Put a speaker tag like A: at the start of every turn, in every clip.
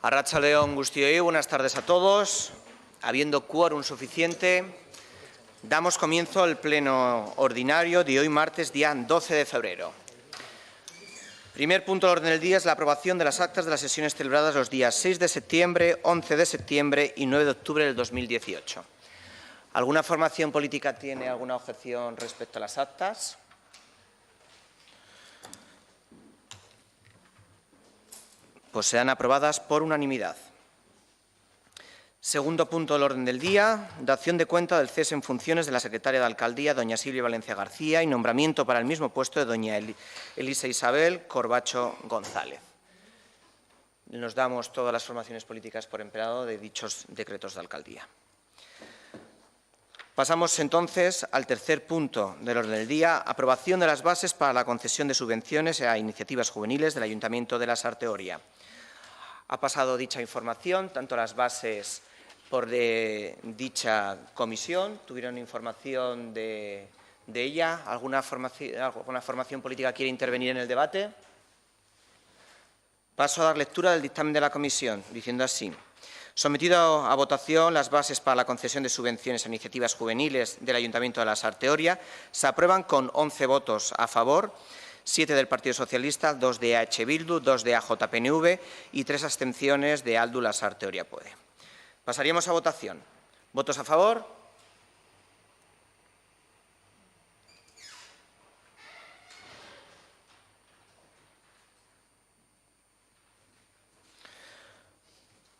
A: Arratsaldeon guztioi, buenas tardes a todos. Habiendo quórum suficiente, damos comienzo al pleno ordinario de hoy martes, día 12 de febrero. Primer punto del orden del día es la aprobación de las actas de las sesiones celebradas los días 6 de septiembre, 11 de septiembre y 9 de octubre del 2018. ¿Alguna formación política tiene alguna objeción respecto a las actas? Pues serán aprobadas por unanimidad. Segundo punto del orden del día, dación de cuenta del cese en funciones de la secretaria de Alcaldía, doña Silvia Valencia García, y nombramiento para el mismo puesto de doña Elisa Isabel Corbacho González. Nos damos todas las formaciones políticas por empleado de dichos decretos de alcaldía. Pasamos entonces al tercer punto del orden del día, aprobación de las bases para la concesión de subvenciones a iniciativas juveniles del Ayuntamiento de la Sarteoria. Ha pasado dicha información, tanto las bases por dicha comisión, tuvieron información de ella. ¿Alguna formación política quiere intervenir en el debate? Paso a dar lectura del dictamen de la comisión, diciendo así. Sometido a votación las bases para la concesión de subvenciones a iniciativas juveniles del Ayuntamiento de la Sarteoria, se aprueban con 11 votos a favor, 7 del Partido Socialista, 2 de EH Bildu, 2 de AJPNV y 3 abstenciones de Aldu La Sarteoria Puede. Pasaríamos a votación. ¿Votos a favor?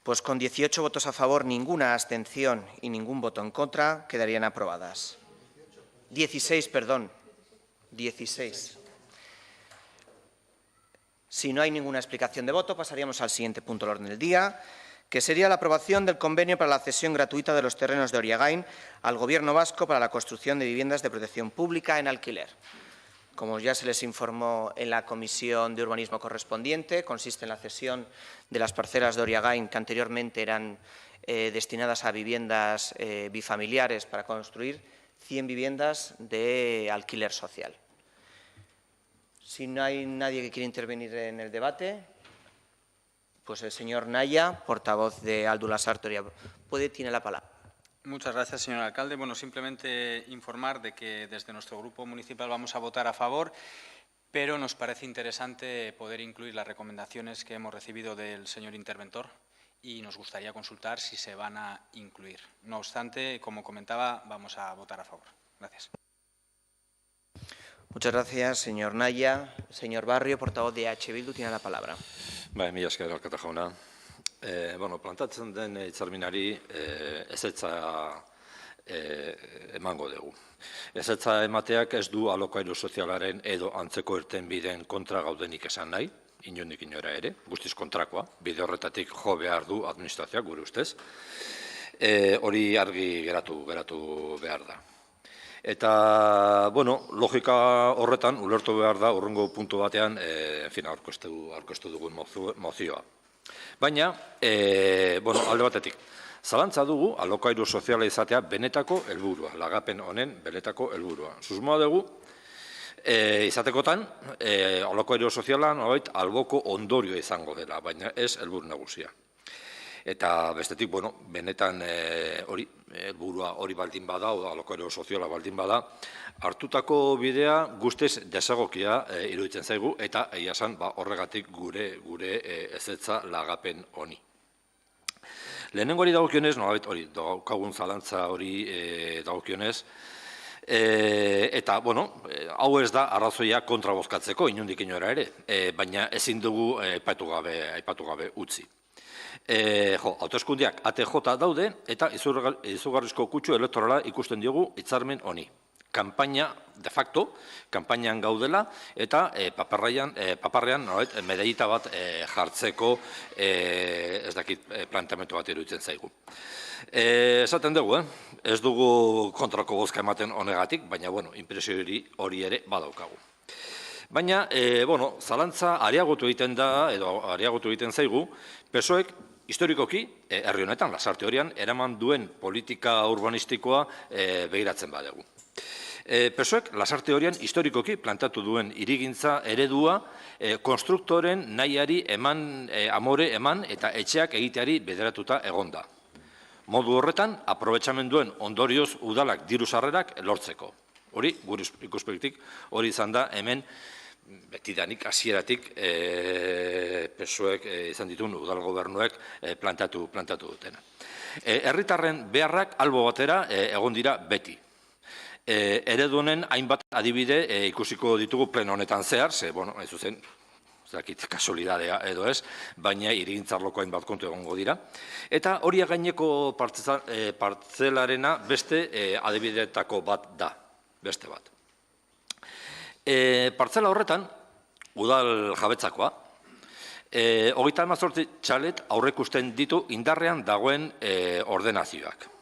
A: Pues con 18 votos a favor, ninguna abstención y ningún voto en contra quedarían aprobadas. 16, perdón. 16. Si no hay ninguna explicación de voto, pasaríamos al siguiente punto del orden del día, que sería la aprobación del convenio para la cesión gratuita de los terrenos de Oriagain al Gobierno vasco para la construcción de viviendas de protección pública en alquiler. Como ya se les informó en la comisión de urbanismo correspondiente, consiste en la cesión de las parcelas de Oriagain que anteriormente eran destinadas a viviendas bifamiliares para construir 100 viviendas de alquiler social. Si no hay nadie que quiera intervenir en el debate, pues el señor Naya, portavoz de Aldu La Sarteoria Puede, tiene la palabra.
B: Muchas gracias, señor alcalde. Bueno, simplemente informar de que desde nuestro grupo municipal vamos a votar a favor, pero nos parece interesante poder incluir las recomendaciones que hemos recibido del señor interventor y nos gustaría consultar si se van a incluir. No obstante, como comentaba, vamos a votar a favor. Gracias.
A: Muchas gracias, señor Naya. Señor Barrio, portavoz de EH Bildu, tiene la palabra.
C: Mila esker alkate jauna. Plantatzen den hitzarmenari ezetza emango dugu. Ezetza emateak ez du alokairu sozialaren edo antzeko irtenbideen kontra gaudenik esan nahi, inondik inora ere, guztiz kontrakoa, bide horretatik jo behar du administrazioak gure ustez. Hori argi geratu behar da. Eta, logika horretan, ulertu behar da, urrungo puntu batean, aurkeztu dugun mozioa. Baina, alde batetik, zalantza dugu alokairu soziala izatea benetako helburua, lagapen honen benetako helburua. Susmoa dugu, izatekotan, alokairu soziala nolabait alboko ondorio izango dela, baina ez helburu nagusia. Eta bestetik, benetan helburua hori baldin bada, o alokairu soziala baldin bada, hartutako bidea guztiz desegokia iruditzen zaigu, eta egia esan horregatik gure ezetza lagapen honi. Lehenengo hori dagokionez, nolabait hori daukagun zalantza hori dagokionez, eta, hau ez da arrazoia kontra bozkatzeko, inondik inora ere, baina ezin dugu aipatu gabe utzi. Hauteskundeak ATJ daude eta izugarrizko kutsu elektorala ikusten diogu hitzarmen honi. Kanpaina, de facto, kanpainan gaudela eta paparrean medallita bat jartzeko ez dakit planteamendu bat iruditzen zaigu. Esaten dugu, ez dugu kontrako bozka ematen honegatik, baina, inpresio hori ere badaukagu. Baina, zalantza areagotu egiten da, edo areagotu egiten zaigu, PSOEk historikoki, herri honetan, La Sarteorian, eraman duen politika urbanistikoa begiratzen badegu. PSOEk Lasarte horian historikoki plantatu duen hirigintza eredua konstruktoren nahiari amore eman eta etxeak egiteari bideratuta egonda. Modu horretan, aprobetxamenduen ondorioz udalak diru sarrerak lortzeko. Hori, gure ikuspegitik, hori izan da hemen betidanik, hasieratik PSOEk izan dituen udal gobernuek plantatu dutena. Herritarren beharrak albo batera egon dira beti. Eredu honen hainbat adibide ikusiko ditugu pleno honetan zehar, ez zuzen, kasualidadea edo ez, baina hirigintzarloko hainbat kontu egongo dira. Eta hori gaineko partzelarena beste adibidetako bat da, beste bat. Partzela horretan, udal jabetzakoa, 38 txalet aurrekusten ditu indarrean dagoen ordenazioak.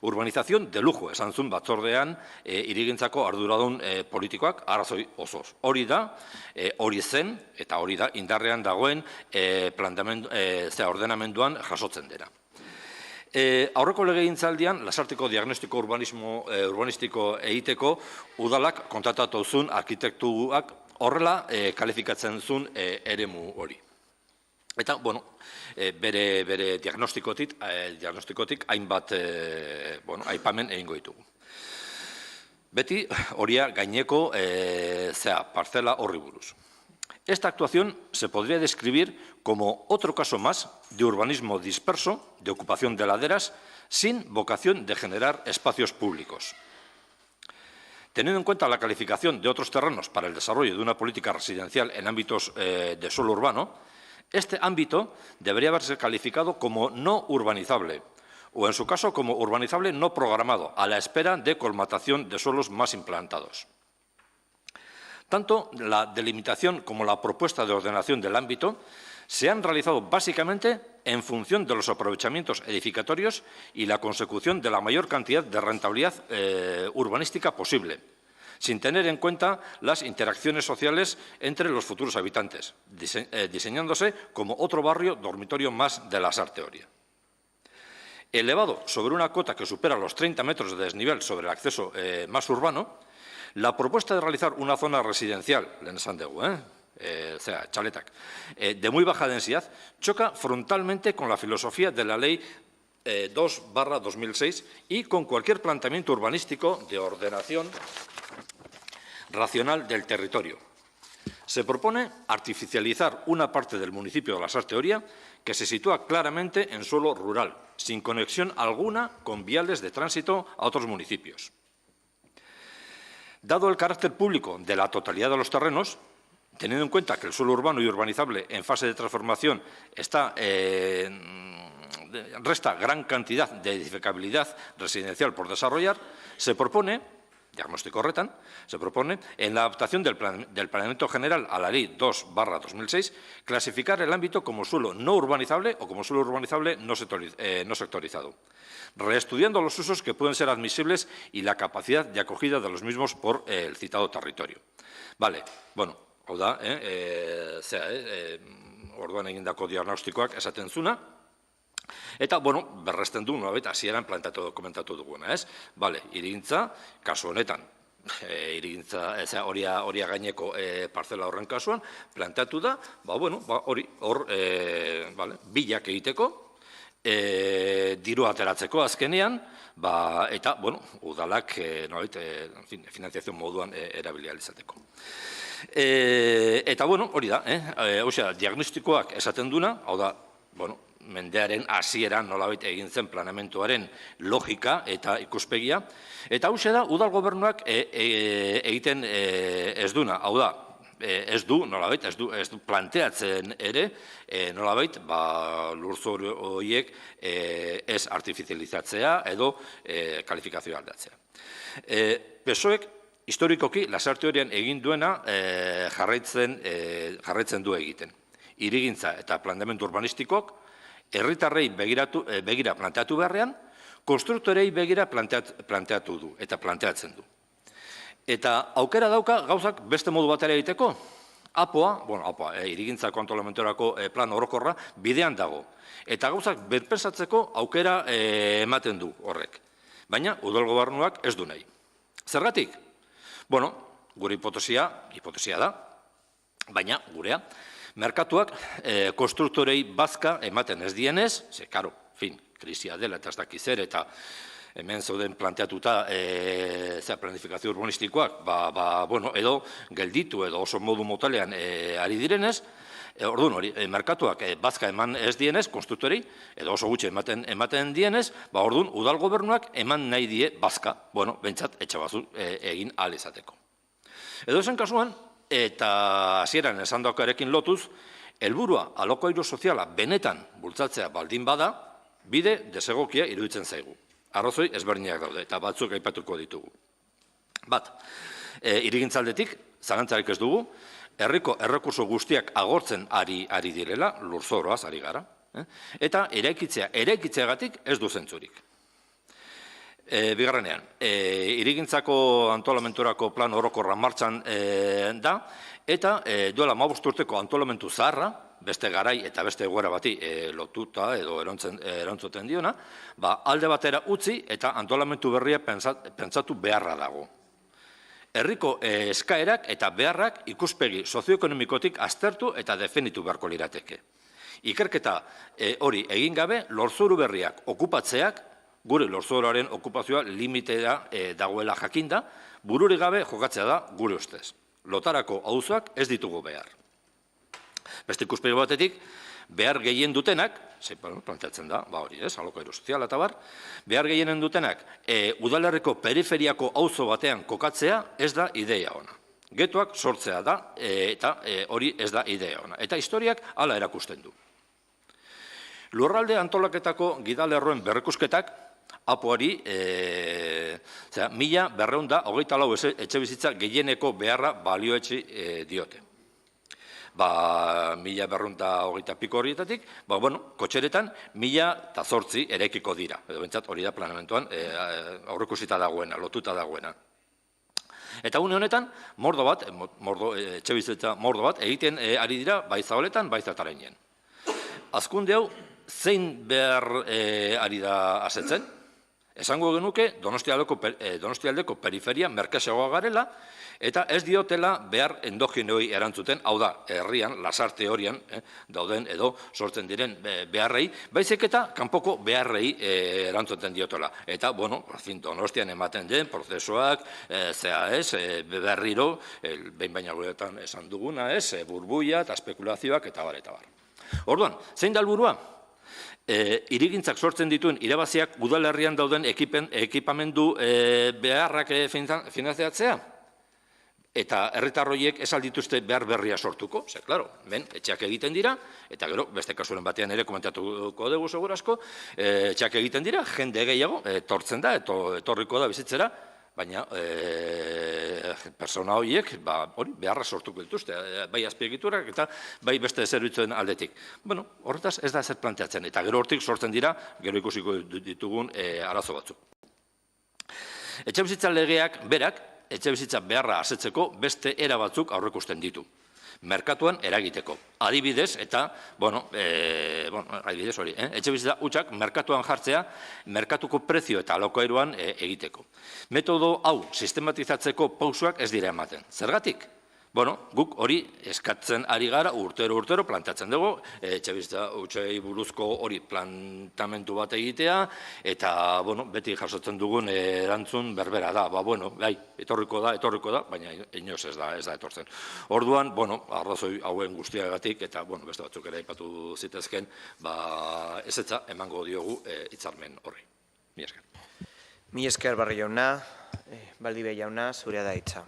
C: Urbanización de lujo, esan zuen batzordean hirigintzako arduradun politikoak arrazoi osoz. Hori da, hori zen, eta hori da indarrean dagoen ordenamenduan jasotzen dira. Aurreko legegintzaldian, Lasarteko diagnostiko urbanistiko egiteko udalak kontratatu zuen arkitektuak horrela kalifikatzen zuen eremu hori. Eta, bere diagnostikotik hainbat aipamen egingo ditugu. Beti, horia gaineko parcela horri buruz. Esta actuación se podría describir como otro caso más de urbanismo disperso, de ocupación de laderas, sin vocación de generar espacios públicos. Teniendo en cuenta la calificación de otros terrenos para el desarrollo de una política residencial en ámbitos de suelo urbano, este ámbito debería haberse calificado como no urbanizable, o en su caso como urbanizable no programado, a la espera de colmatación de suelos más implantados. Tanto la delimitación como la propuesta de ordenación del ámbito se han realizado básicamente en función de los aprovechamientos edificatorios y la consecución de la mayor cantidad de rentabilidad urbanística posible, sin tener en cuenta las interacciones sociales entre los futuros habitantes, diseñándose como otro barrio dormitorio más de Lasarte Oria. Elevado sobre una cota que supera los 30 metros de desnivel sobre el acceso más urbano, la propuesta de realizar una zona residencial, txaletak, de muy baja densidad, choca frontalmente con la filosofía de la Ley 2/2006 y con cualquier planteamiento urbanístico de ordenación racional del territorio. Se propone artificializar una parte del municipio de Lasarte Oria que se sitúa claramente en suelo rural, sin conexión alguna con viales de tránsito a otros municipios. Dado el carácter público de la totalidad de los terrenos, teniendo en cuenta que el suelo urbano y urbanizable en fase de transformación resta gran cantidad de edificabilidad residencial por desarrollar, se propone, diagnóstico horretan, se propone, en la adaptación del Planeamiento General a la Ley 2/2006, clasificar el ámbito como suelo no urbanizable o como suelo urbanizable no sectorizado, reestudiando los usos que pueden ser admisibles y la capacidad de acogida de los mismos por el citado territorio. Vale, hau da, orduan egindako diagnostikoak esaten zuna, eta, berresten du, hasieran komentatu duguna, ez? Bale, hirigintza, kasu honetan, horia gaineko parcela horren kasuan, planteatu da, hor bilak egiteko, diru ateratzeko azkenean, eta, udalak, finanziazio moduan erabilia izateko. Eta, hori da, diagnostikoak esaten duna, hau da, mendearen hasieran nolabait egin zen planeamentuaren logika eta ikuspegia, eta hauxe da, udal gobernuak egiten ez duna, hau da, ez du planteatzen ere, nolabait, lurzoru horiek ez artifizializatzea edo kalifikazioa aldatzea. PSOEk historikoki Lasarte Orian egin duena jarraitzen du egiten. Hirigintza eta planteamendu urbanistikoak herritarrei begira planteatu beharrean, konstruktorei begira planteatu du eta planteatzen du. Eta aukera dauka gauzak beste modu batera egiteko. Hirigintzako antolamentorako plan orokorra bidean dago. Eta gauzak berpensatzeko aukera ematen du horrek. Baina udal gobernuak ez du nahi. Zergatik? Bueno, gure hipotesia da, baina gurea, merkatuak konstruktorei bazka ematen ez dienez, ze, karo, fin, krisia dela eta ez dakiz ere, eta hemen zauden planteatuta planifikazio urbanistikoak, bueno, edo gelditu edo oso modu motalean ari direnez, orduan hori, merkatuak bazka eman ez dienez, konstruktorei, edo oso gutxe ematen dienez, orduan udal gobernuak eman nahi die bazka, bueno, bentsat etxabazu egin ahal izateko. Edo esan kasuan, eta hasieran esan daukarekin lotuz, helburua alokairu soziala benetan bultzatzea baldin bada, bide desegokia iruditzen zaigu. Arrazoi ezberdinak daude, eta batzuk aipatuko ditugu. Bat, hirigintzaldetik, zalantzarik ez dugu, herriko errekurso guztiak agortzen ari direla, lurzoroaz ari gara, eta eraikitzeagatik ez du zentzurik. Bigarrenean, hirigintzako antolamenturako plan orokorra martxan da, eta duela 15 urteko antolamentu zaharra, beste garai eta beste egoera bati lotuta edo erantzuten diona, alde batera utzi eta antolamentu berria pentsatu beharra dago. Herriko eskaerak eta beharrak ikuspegi sozioekonomikotik aztertu eta definitu beharko lirateke. Ikerketa hori egin gabe, lurzoru berriak okupatzeak, gure lurzoruaren okupazioa limitera dagoela jakinda, bururik gabe jokatzea da gure ustez. Lotarako auzoak ez ditugu behar. Beste ikuspegi batetik, behar gehien dutenak, planteatzen da, hori ez, alokairu soziala eta bar, behar gehienen dutenak, udalerriko periferiako auzo batean kokatzea ez da ideia ona. Getoak sortzea da, eta hori ez da ideia ona. Eta historiak hala erakusten du. Lurralde antolaketako gidalerroen berrekusketak, apoari, 1224 etxe bizitza gehieneko beharra balioetsi diote. 1200 piko horietatik, kotxeretan 1008 eraikiko dira. Edo bentsat hori da planeamentuan aurreikusita dagoena, lotuta dagoena. Eta une honetan, etxe bizitza mordo bat egiten ari dira bai Zaboletan, bai Zatarainen. Azkunde hau, zein behar ari da asetzen? Esango genuke Donostialdeko periferia merkeagoa garela, eta ez diotela behar endogeneoi erantzuten, hau da, herrian, lasarte horian, dauden edo sortzen diren beharrei, baizik eta kanpoko beharrei erantzuten diotela. Eta, Donostian ematen den prozesuak, berriro, behin baina guretan esan duguna, burbuia eta espekulazioak eta bar. Orduan, zein da helburua? Hirigintzak sortzen dituen irabaziak udalerrian dauden ekipamendu beharrak finanziatzea? Eta herritarroiek ez aldituzte behar berria sortuko, ze, klaro, etxeak egiten dira, eta gero, beste kasuren batean ere komentatuko dugu segurazko, etxeak egiten dira, jende gehiago, etortzen da, etorriko da bizitzera, baina persona horiek beharra sortuko dituzte, bai azpiegiturak eta bai beste zerbitzuen aldetik. Horretaz ez da zer planteatzen, eta gero hortik sortzen dira, gero ikusiko ditugun arazo batzuk. Etxebizitza legeak berak, etxebizitza beharra asetzeko beste era batzuk aurreikusten ditu. Merkatuan eragiteko. Adibidez, eta, adibidez hori, etxebizitza hutsak merkatuan jartzea, merkatuko prezio eta alokairuan egiteko. Metodo hau sistematizatzeko pausuak ez dira ematen. Zergatik? Guk hori eskatzen ari gara urtero plantatzen dugu, etxebizitza hutsei buruzko hori plantamentu bat egitea, eta beti jasotzen dugun erantzun berbera da. Etorriko da, baina inoz ez da etortzen. Orduan, arrazoi hauen guztiagatik, eta beste batzuk ere aipatu zitezken, ezetza emango diogu hitzarmen horri. Mila esker.
A: Mila esker Barrio jauna, Baldibe jauna, zurea da hitza.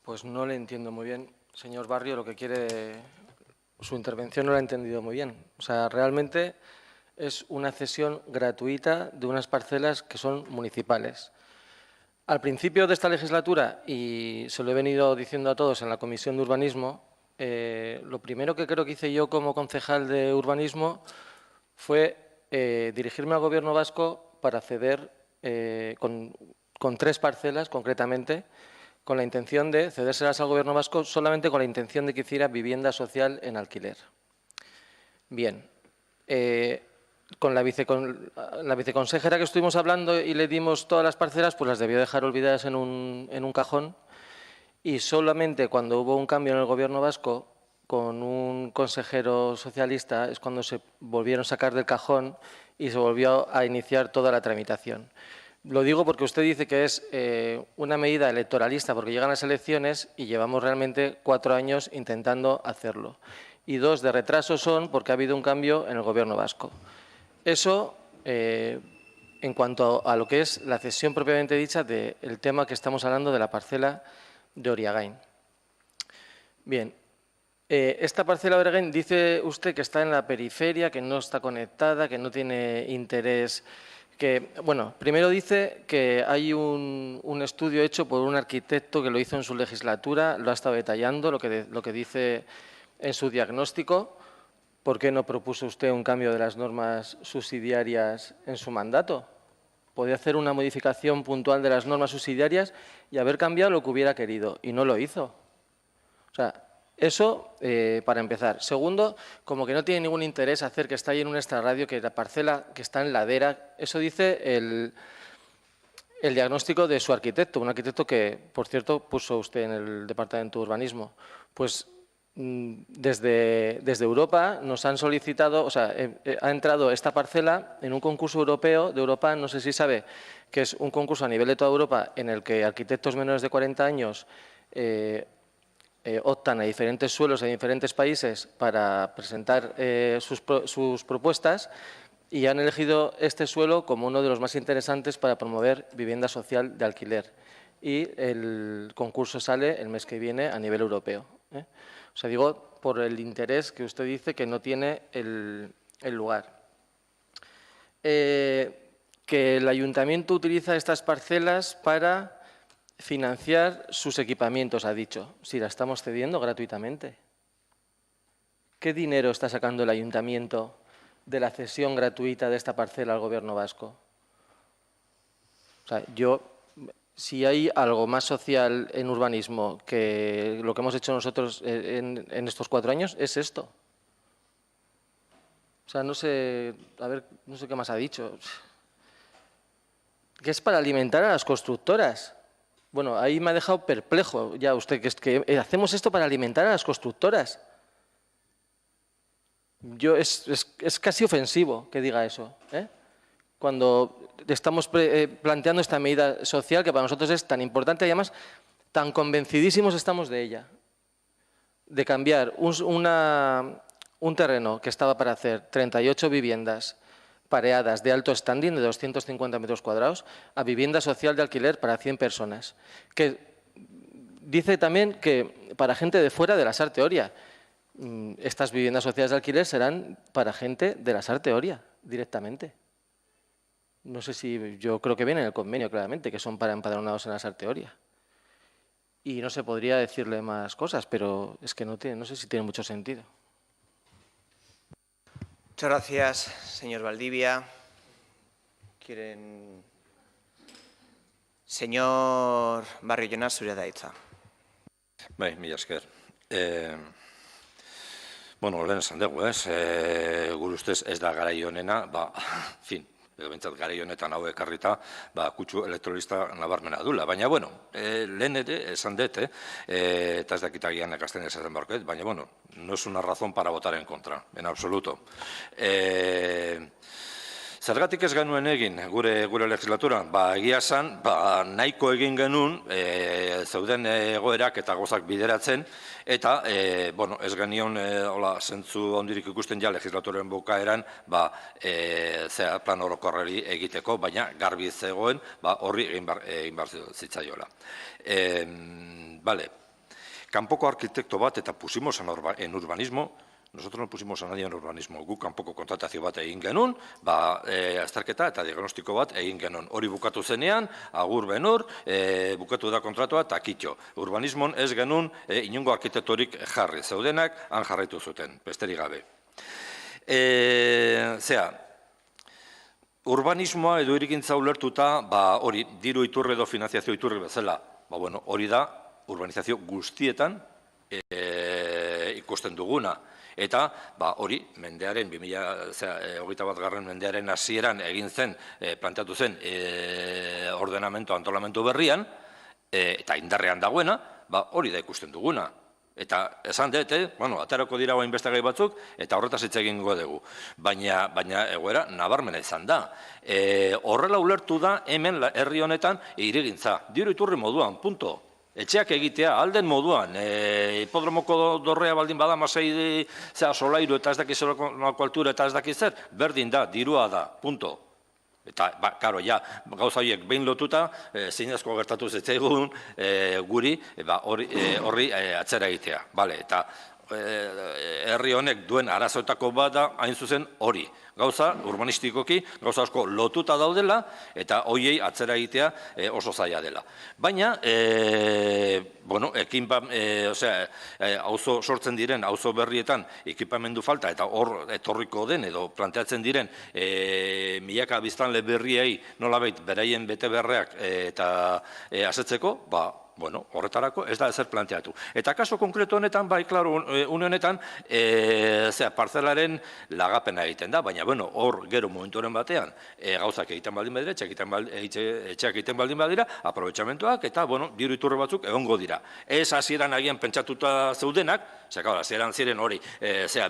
D: Pues no le entiendo muy bien, señor Barrio, lo que quiere, su intervención no la he entendido muy bien. O sea, realmente es una cesión gratuita de unas parcelas que son municipales. Al principio de esta legislatura, y se lo he venido diciendo a todos en la Comisión de Urbanismo, lo primero que creo que hice yo como concejal de urbanismo fue dirigirme al Gobierno vasco para ceder con 3 parcelas concretamente, con la intención de cedérselas al Gobierno vasco solamente con la intención de que hiciera vivienda social en alquiler. Bien, con la viceconsejera que estuvimos hablando y le dimos todas las parcelas, pues las debió dejar olvidadas en un cajón, y solamente cuando hubo un cambio en el Gobierno vasco con un consejero socialista es cuando se volvieron a sacar del cajón y se volvió a iniciar toda la tramitación. Lo digo porque usted dice que es una medida electoralista porque llegan las elecciones y llevamos realmente 4 años intentando hacerlo. Y 2 de retraso son porque ha habido un cambio en el Gobierno vasco. Eso en cuanto a lo que es la cesión propiamente dicha del tema que estamos hablando de la parcela de Oriagain. Bien, esta parcela de Oriagain dice usted que está en la periferia, que no está conectada, que no tiene interés. Bueno, primero dice que hay un estudio hecho por un arquitecto que lo hizo en su legislatura, lo ha estado detallando, lo que dice en su diagnóstico. ¿Por qué no propuso usted un cambio de las normas subsidiarias en su mandato? Podía hacer una modificación puntual de las normas subsidiarias y haber cambiado lo que hubiera querido, y no lo hizo. O sea, eso para empezar. Segundo, como que no tiene ningún interés hacer que está ahí en un extrarradio, que la parcela que está en ladera. Eso dice el diagnóstico de su arquitecto, un arquitecto que, por cierto, puso usted en el Departamento de Urbanismo. Pues desde Europa nos han solicitado, o sea, ha entrado esta parcela en un concurso europeo de Europa, no sé si sabe, que es un concurso a nivel de toda Europa en el que arquitectos menores de 40 años optan a diferentes suelos en diferentes países para presentar sus propuestas, y han elegido este suelo como uno de los más interesantes para promover vivienda social de alquiler. Y el concurso sale el mes que viene a nivel europeo. O sea, digo, por el interés que usted dice que no tiene el lugar. Que el ayuntamiento utiliza estas parcelas para financiar sus equipamientos, ha dicho. Si la estamos cediendo gratuitamente. ¿Qué dinero está sacando el ayuntamiento de la cesión gratuita de esta parcela al Gobierno vasco? O sea, si hay algo más social en urbanismo que lo que hemos hecho nosotros en estos 4 años, es esto. O sea, no sé qué más ha dicho. Que es para alimentar a las constructoras. Bueno, ahí me ha dejado perplejo ya usted, que hacemos esto para alimentar a las constructoras. Es casi ofensivo que diga eso, cuando estamos planteando esta medida social que para nosotros es tan importante y además tan convencidísimos estamos de ella, de cambiar un terreno que estaba para hacer 38 viviendas pareadas de alto standing de 250 metros cuadrados a vivienda social de alquiler para 100 personas. Que dice también que para gente de fuera de la Sarte Oria. Estas viviendas sociales de alquiler serán para gente de la Sarte Oria directamente. No sé si, yo creo que viene en el convenio claramente, que son para empadronados en la Sarte Oria. Y no se podría decirle más cosas, pero es que no sé si tiene mucho sentido.
A: Muchas gracias, señor Valdivia. Señor Barrio Llenas, zurea da hitza.
C: Bai, mila esker. Bueno, lehen esan dugu, gure ustez ez da garai honena, fin, bentsat garai honetan hau ekarrita, kutsu elektoralista nabarmena dula. Baina, bueno, lehen ere esan dut, eta ez dakitagian ekasten esaten barkoet, baina, bueno, no es una razón para votar en contra, en absoluto. Zergatik ez genuen egin gure legislatura? Egia esan, nahiko egin genuen zeuden egoerak eta gozak bideratzen, eta ez genion zentzu ondirik ikusten ja legislaturen bukaeran plan orokorrari egiteko, baina garbi zegoen horri egin behar zitzaiola. Kanpoko arkitekto bat eta pusimos en urbanismo. Nosotros no pusimos a nadie en urbanismo. Guk kanpoko kontratazio bat egin genuen, azterketa eta diagnostiko bat egin genuen. Hori bukatu zenean, agur benur, bukatu da kontratua eta kitxo. Urbanismon ez genuen inongo arkitektorik jarri. Zeudenak han jarraitu zuten, besterik gabe. Urbanismoa edo irigintza ulertuta, hori diru iturri edo finanziazio iturri bezala, hori da urbanizazio guztietan ikusten duguna. Eta hori, mendearen, 2021. Mendearen hasieran egin zen, planteatu zen ordenamentu, antolamentu berrian, eta indarrean dagoena, hori da ikusten duguna. Eta esan dut, aterako dira guain beste gai batzuk, eta horretaz hitz egingo dugu. Baina egoera nabarmena izan da. Horrela ulertu da hemen herri honetan hirigintza. Diru iturri moduan, punto. Etxeak egitea, alden moduan, hipodromoko dorrea baldin bada, masei solairu eta ez dakiz zorako altura eta ez dakiz zer, berdin da, dirua da, punto. Eta, karo, gauza horiek behin lotuta, zinezko gertatu zitzaigun guri, horri atzera egitea. Eta herri honek duen arazoetako bat da, hain zuzen hori. Gauza, urbanistikoki, gauza asko lotuta daudela, eta horiei atzera egitea oso zaila dela. Baina, auzo sortzen diren, auzo berrietan ekipamendu falta, eta hor etorriko den, edo planteatzen diren milaka biztanle berriei nolabait beraien bete berreak eta asetzeko, horretarako ez da ezer planteatu. Eta kaso konkretu honetan, une honetan, parzelaren lagapena egiten da, baina hor gero momentuaren batean gauzak egiten baldin badira, etxeak egiten baldin badira, aprobetxamentuak eta diru iturri batzuk egongo dira. Ez hasieran agian pentsatuta zeudenak, hasieran ziren hori,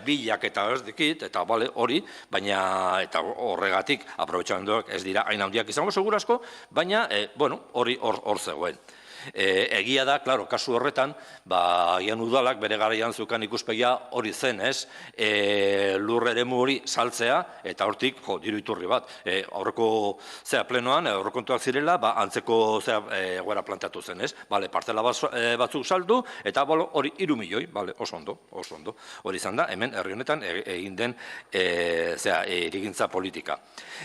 C: bilak eta ez dikit, eta hori, baina eta horregatik aprobetxamentuak ez dira hain handiak izango segurasko, baina hori hor zegoen. Egia da, klaro, kasu horretan, agian udalak bere garaian zukan ikuspegia hori zen, ez? Lur eremu hori saltzea, eta hortik, diru iturri bat. Aurreko plenoan, aurrekontuak zirela, antzeko egoera planteatu zen, ez? Partela batzuk saldu, eta hori 3 milioi, oso ondo, oso ondo. Hori izan da, hemen herri honetan egin den erigintza politika.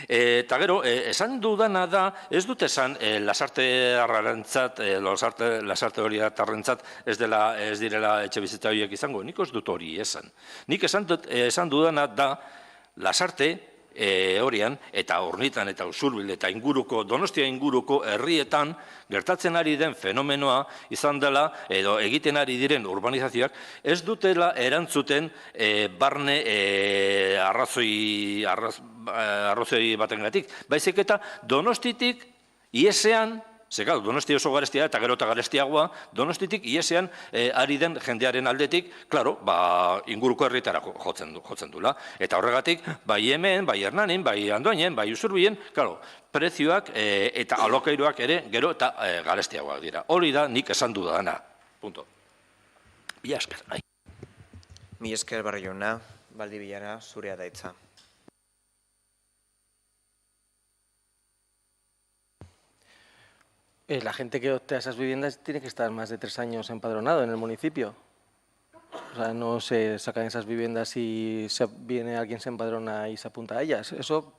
C: Eta gero, esan dudana da, ez dut esan Lasarte arrarentzat, Lasarte hori atarrentzat ez direla etxe bizitza horiek izango. Nik ez dut hori esan. Nik esan dudana da Lasarte horian eta Ornitan eta Usurbil eta inguruko, Donostia inguruko herrietan gertatzen ari den fenomenoa izan dela edo egiten ari diren urbanizazioak ez dutela erantzuten barne arrazoi batengatik. Baizik eta Donostitik iesean, Donosti oso garestia eta gero eta garestiagoa, Donostitik iesean ari den jendearen aldetik, klaro, inguruko herritarako jotzen dula. Eta horregatik, bai hemen, bai Hernanin, bai Andoainen, bai Usurbilen, klaro, prezioak eta alokairuak ere gero eta garestiagoak dira. Hori da nik esan dudana. Punto. Mila esker.
A: Mila esker, Barrio jauna, Baldibillara, zurea da hitza.
D: La gente que opta a esas viviendas tiene que estar más de 3 años empadronado en el municipio. O sea, no se sacan esas viviendas y viene alguien, se empadrona y se apunta a ellas. Eso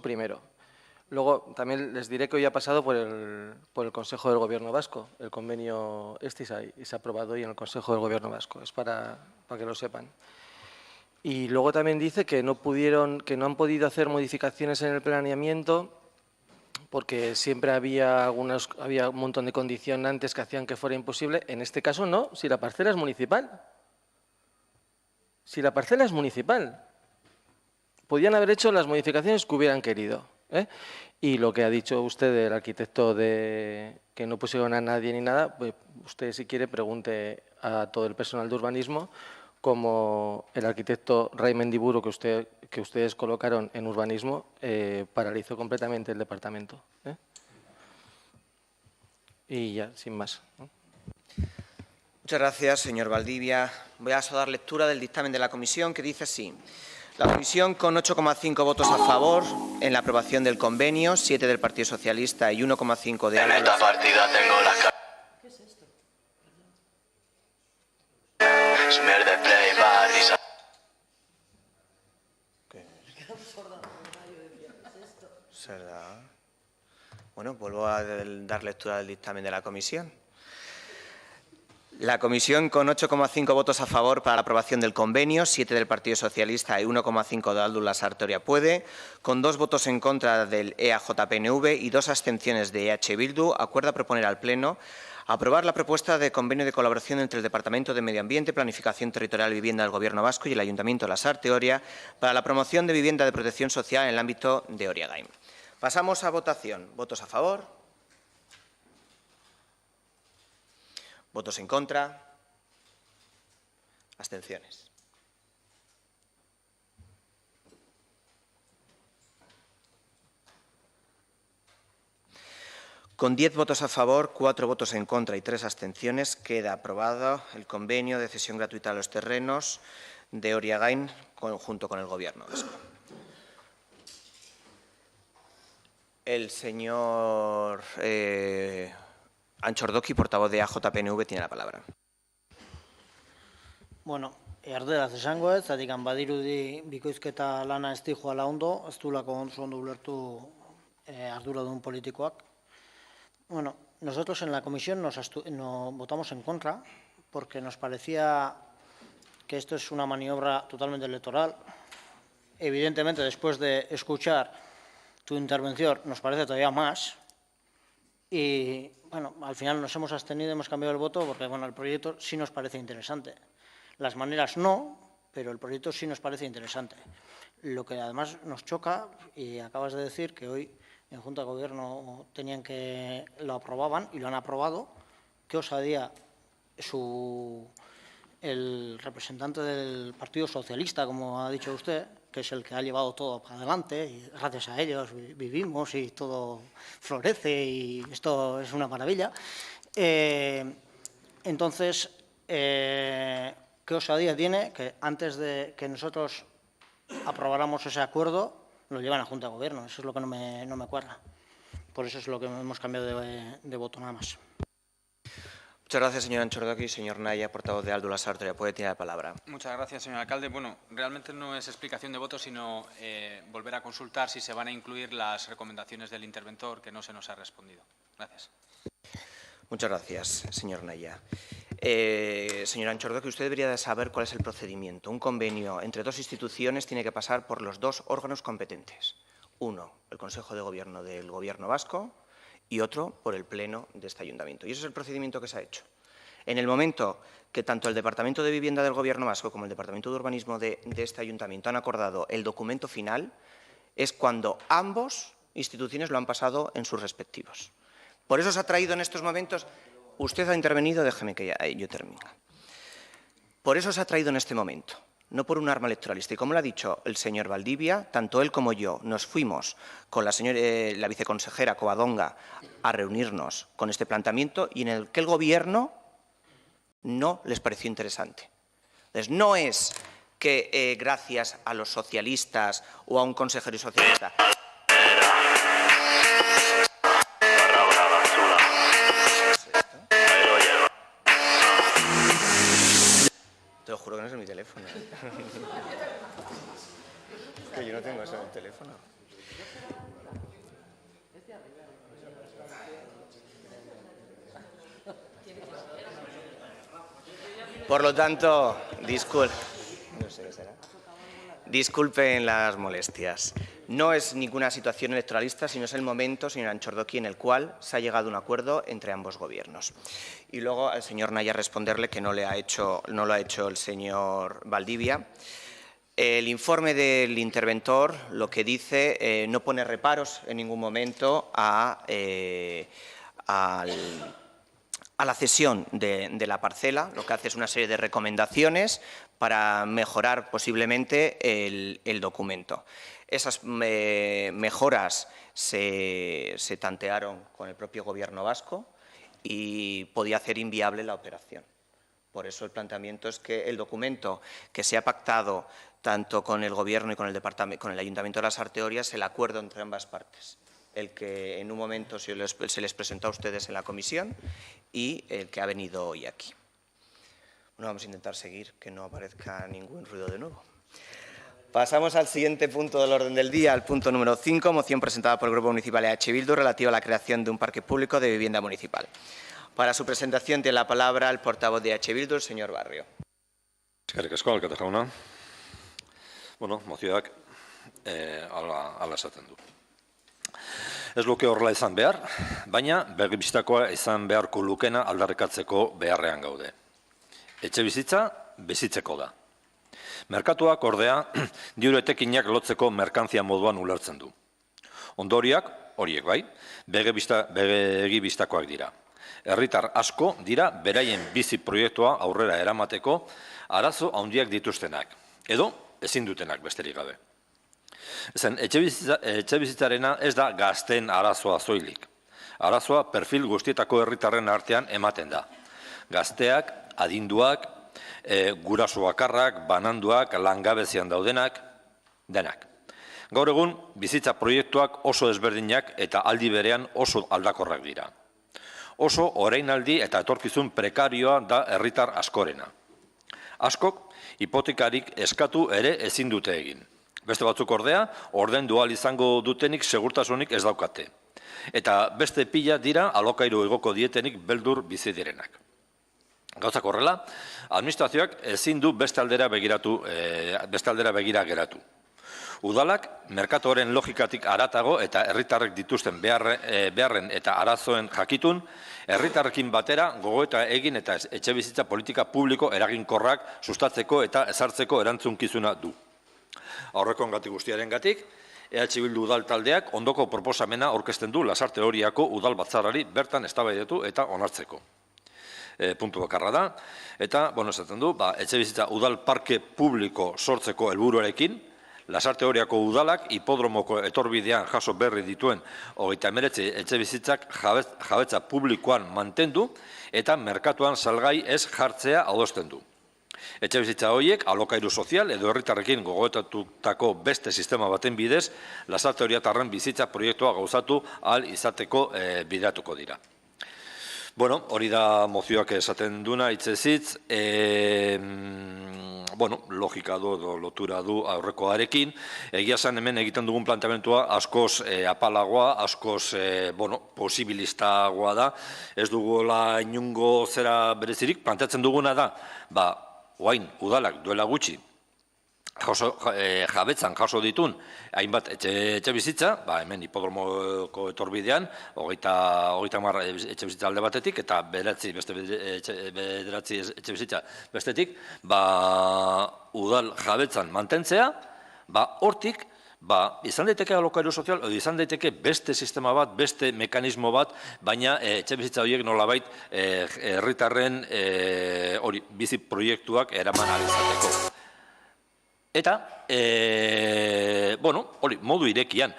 D: primero. Luego, también les diré que hoy ha pasado por el Consejo del Gobierno Vasco, el convenio y se ha aprobado hoy en el Consejo del Gobierno Vasco. Es para que lo sepan. Y luego también dice que no han podido hacer modificaciones en el planeamiento porque siempre había un montón de condicionantes que hacían que fuera imposible. En este caso no, si la parcela es municipal. Si la parcela es municipal, podían haber hecho las modificaciones que hubieran querido. Y lo que ha dicho usted del arquitecto de que no pusieron a nadie ni nada, pues usted si quiere pregunte a todo el personal de urbanismo como el arquitecto Ray Mendiburu que ustedes colocaron en urbanismo paralizó completamente el departamento. Y ya, sin más.
A: Muchas gracias, señor Valdivia. Voy a dar lectura del dictamen de la comisión que dice así. La comisión, con 8,5 votos a favor en la aprobación del convenio, 7 del Partido Socialista y 1,5 de... En esta partida tengo las... ¿Qué es esto? Bueno, vuelvo a dar lectura del dictamen de la comisión. La comisión, con 8,5 votos a favor para la aprobación del convenio, 7 del Partido Socialista y 1,5 de Aldun Lasarte Oria Puede, con 2 votos en contra del EAJ-PNV y 2 abstenciones de EH Bildu, acuerda proponer al Pleno Aprobar la propuesta de convenio de colaboración entre el Departamento de Medio Ambiente, Planificación Territorial y Vivienda del Gobierno Vasco y el Ayuntamiento de Lasarte Oria para la promoción de vivienda de protección social en el ámbito de Oriagain. Pasamos a votación. ¿Votos a favor? ¿Votos en contra? ¿Abstenciones? Con 10 votos a favor, 4 votos en contra y 3 abstenciones, queda aprobado el convenio de cesión gratuita de los terrenos de Oriagain junto con el Gobierno vasco. El señor Antxordoki, portavoz de AJPNV, tiene la palabra.
E: Bueno, erderaz esango ez, zatikan badirudi bikoizketa lana ez dijoala ondo, ez duelako ondo ulertu arduradun politikoak. Bueno, nosotros en la comisión votamos en contra porque nos parecía que esto es una maniobra totalmente electoral. Evidentemente, después de escuchar tu intervención, nos parece todavía más. Y, bueno, al final nos hemos abstenido, hemos cambiado el voto porque, bueno, el proyecto sí nos parece interesante. Las maneras no, pero el proyecto sí nos parece interesante. Lo que además nos choca, y acabas de decir que hoy en Junta de Gobierno tenían que lo aprobaban y lo han aprobado, qué osadía el representante del Partido Socialista, como ha dicho usted, que es el que ha llevado todo para adelante y gracias a ellos vivimos y todo florece y esto es una maravilla. Entonces, qué osadía tiene que antes de que nosotros aprobáramos ese acuerdo lo llevan a Junta de Gobierno. Eso es lo que no me cuadra. Por eso es lo que hemos cambiado de voto, nada más.
A: Muchas gracias, señor Antxordoki. Señor Naya, portavoz de Aldo Lasarte Oria, puede tener la palabra.
B: Muchas gracias, señor alcalde. Bueno, realmente no es explicación de voto, sino volver a consultar si se van a incluir las recomendaciones del interventor, que no se nos ha respondido. Gracias.
A: Muchas gracias, señor Naya. Señor Antxordoki, usted debería de saber cuál es el procedimiento. Un convenio entre dos instituciones tiene que pasar por los dos órganos competentes. Uno, el Consejo de Gobierno del Gobierno vasco y otro por el Pleno de este Ayuntamiento. Y ese es el procedimiento que se ha hecho. En el momento que tanto el Departamento de Vivienda del Gobierno vasco como el Departamento de Urbanismo de este Ayuntamiento han acordado el documento final, es cuando ambos instituciones lo han pasado en sus respectivos. Por eso se ha traído en estos momentos. Usted ha intervenido, déjeme que yo termine. Por eso se ha traído en este momento, no por un arma electoralista. Y como lo ha dicho el señor Valdivia, tanto él como yo nos fuimos con la viceconsejera Covadonga a reunirnos con este planteamiento y en el que el Gobierno no les pareció interesante. Entonces, no es que gracias a los socialistas o a un consejero socialista. Te lo juro que no es en mi teléfono. Es que yo no tengo eso en el teléfono. Por lo tanto, disculpen las molestias. No es ninguna situación electoralista, sino es el momento, señor Antxordoki, en el cual se ha llegado a un acuerdo entre ambos gobiernos. Y luego al señor Naya responderle que no lo ha hecho el señor Valdivia. El informe del interventor lo que dice no pone reparos en ningún momento a la cesión de la parcela. Lo que hace es una serie de recomendaciones para mejorar posiblemente el documento. Esas mejoras se tantearon con el propio Gobierno vasco y podía hacer inviable la operación. Por eso el planteamiento es que el documento que se ha pactado tanto con el Gobierno y con el Ayuntamiento de Lasarte Oria es el acuerdo entre ambas partes. El que en un momento se les presentó a ustedes en la comisión y el que ha venido hoy aquí. Bueno, vamos a intentar seguir, que no aparezca ningún ruido de nuevo. Pasamos al siguiente punto del orden del día, al punto número 5, moción presentada por el Grupo Municipal EH Bildu relativa a la creación de un parque público de vivienda municipal. Para su presentación tiene la palabra el portavoz de EH Bildu, el señor Barrio.
C: Eskerrik asko, alkate jauna. Bueno, mozioak ala esaten du. Ez luke horrela izan behar, baina begibistakoa izan beharko lukena aldarrikatzeko beharrean gaude. Etxe bizitza, bizitzeko da. Merkatuak ordea, diru etekinak lotzeko merkantzia moduan ulertzen du. Ondoriak, horiek bai, begibistakoak dira. Herritar asko dira beraien bizi proiektua aurrera eramateko arazo handiak dituztenak, edo ezin dutenak besterik gabe. Ezen, etxe bizitzarena ez da gazten arazoa zoilik. Arazoa perfil guztietako herritarren artean ematen da. Gazteak, adinduak, guraso bakarrak, bananduak, langabezian daudenak, denak. Gaur egun, bizitza proiektuak oso ezberdinak eta aldi berean oso aldakorrak dira. Oso orainaldi eta etorkizun prekarioa da herritar askorena. Askok, hipotekarik eskatu ere ezin dute egin. Beste batzuk ordea, ordaindu ahal izango dutenik segurtasunik ez daukate. Eta beste pila dira alokairu egoko dietenik beldur bizi direnak. Gauzak horrela, administrazioak ezin du beste aldera begira geratu. Udalak, merkatuaren logikatik haratago eta herritarrek dituzten beharren eta arazoen jakitun, herritarrekin batera gogoeta egin eta etxe bizitza politika publiko eraginkorrak sustatzeko eta ezartzeko erantzunkizuna du. Aurrekongatik guztiarengatik, EH Bildu udal taldeak ondoko proposamena aurkezten du Lasarte Oriako udal batzarrari bertan eztabaidatu eta onartzeko. Puntu bakarra da, eta, esaten du, etxe bizitza udal parke publiko sortzeko helburuarekin, Lasarte Oriako udalak hipodromoko etorbidean jaso berri dituen 39 etxe bizitzak jabetza publikoan mantendu eta merkatuan salgai ez jartzea adosten du. Etxe bizitza horiek alokairu sozial edo herritarrekin gogoetatutako beste sistema baten bidez Lasarte Oriatarren bizitza proiektua gauzatu ahal izateko bideratuko dira. Hori da mozioak esaten duna, hitzez, logika du, lotura du aurrekoarekin. Egia zen hemen egiten dugun planteamentua askoz apalagoa, askoz posibilistagoa da. Ez dugula inungo zera berezirik, planteatzen duguna da, oain udalak duela gutxi, jabetzan jaso ditun, hainbat etxe bizitza, hemen hipodromoko etorbidean, 30 etxe bizitza alde batetik, eta bederatzi etxe bizitza bestetik, udal jabetzan mantentzea, hortik, izan daiteke alokairu sozial, izan daiteke beste sistema bat, beste mekanismo bat, baina etxe bizitza horiek nolabait herritarren bizi proiektuak eraman ahal izateko. Eta, modu irekian.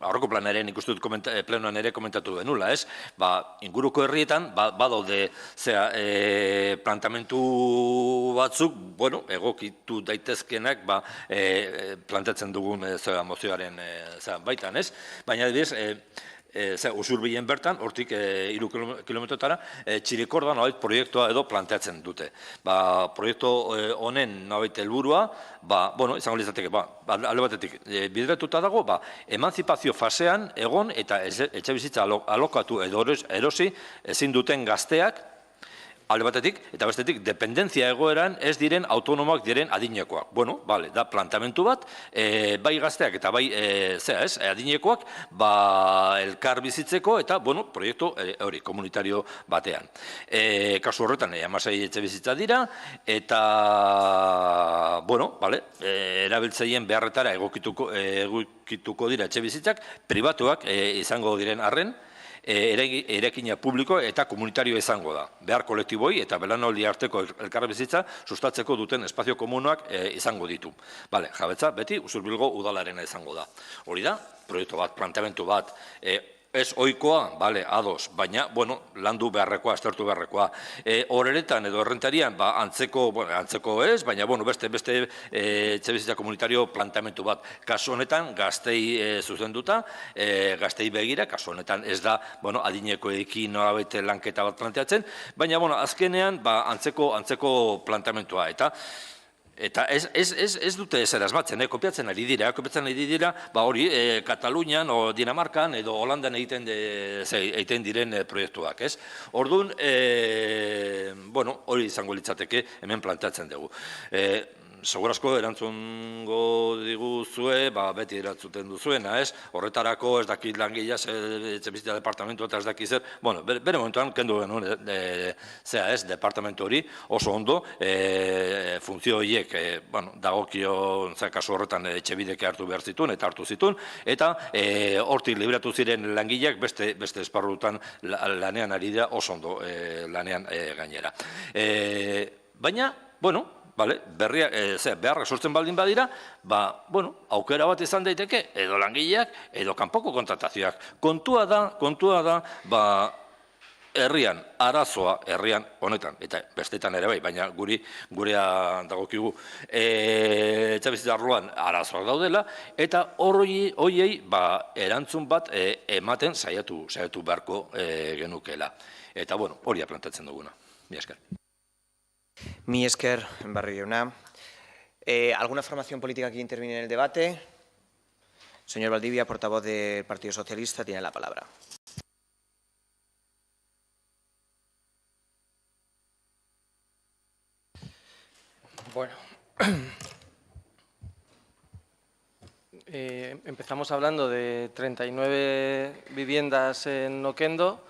C: Aurreko planaren ikustu dut plenoan ere komentatu denula, ez? Inguruko herrietan, badaude plantamentu batzuk, egokitu daitezkenak plantatzen dugun mozioaren baitan, ez? Baina, Usurbilen bertan, hortik 3 kilometrotara, Txirikorda nolabait proiektua edo planteatzen dute. Proiektu honen nolabait helburua, izango litzateke, alde batetik, bideratuta dago, emantzipazio fasean egon eta etxe bizitza alokatu edo erosi ezin duten gazteak, alde batetik, eta bestetik, dependentzia egoeran ez diren autonomoak diren adinekoak. Da plantamentu bat, bai gazteak eta bai adinekoak, elkar bizitzeko eta, proiektu hori, komunitario batean. Kasu horretan, 16 etxe bizitza dira, eta, erabiltzaien beharretara egokituko dira etxe bizitzak, pribatuak izango diren arren, erekina publiko eta komunitario izango da. Behar kolektiboi eta belanoldi arteko elkarbizitza sustatzeko duten espazio komunoak izango ditu. Jabetza beti Usurbilgo udalarena izango da. Hori da, proiektu bat, planteamentu bat, ez ohikoa, ados, baina, landu beharrekoa, aztertu beharrekoa. Horeretan edo errentarian, antzeko ez, baina, beste etxebizitza komunitario planteamentu bat. Kasu honetan, gaztei zuzenduta, gaztei begira, kasu honetan ez da, adinekoekin nolabait lanketa bat planteatzen, baina, azkenean, antzeko planteamentua. Eta ez dute ezer asmatzen, kopiatzen ari dira, hori Katalunian o Dinamarkan edo Holandan egiten diren proiektuak, ez? Orduan, hori izango litzateke hemen planteatzen dugu. segurazko erantzungo diguzue, beti erantzuten duzuena, ez? Horretarako ez dakit langilea, etxebizitza departamentu eta ez dakit zer, bueno, bere momentuan kendu genuen, zera ez, departamentu hori oso ondo, funtzio horiek, dagokio, kasu horretan etxebideke hartu behar zituen eta hartu zituen, eta hortik libratu ziren langileak beste esparrutan lanean ari da oso ondo lanean gainera. Baina, bueno, beharrak sortzen baldin badira, aukera bat izan daiteke, edo langileak, edo kanpoko kontratazioak. Kontua da, herrian, arazoa, herrian honetan, eta bestetan ere bai, baina gurea dagokigu etxebizitza arloan arazoak daudela, eta horiei erantzun bat ematen saiatu beharko genukela. Eta, bueno, hori planteatzen duguna. Mi esker.
A: Mi esker, Barrio jauna. ¿Alguna formación política que interviene en el debate? Señor Valdivia, portavoz del Partido Socialista, tiene la palabra.
D: Bueno, empezamos hablando de 39 viviendas en Oquendo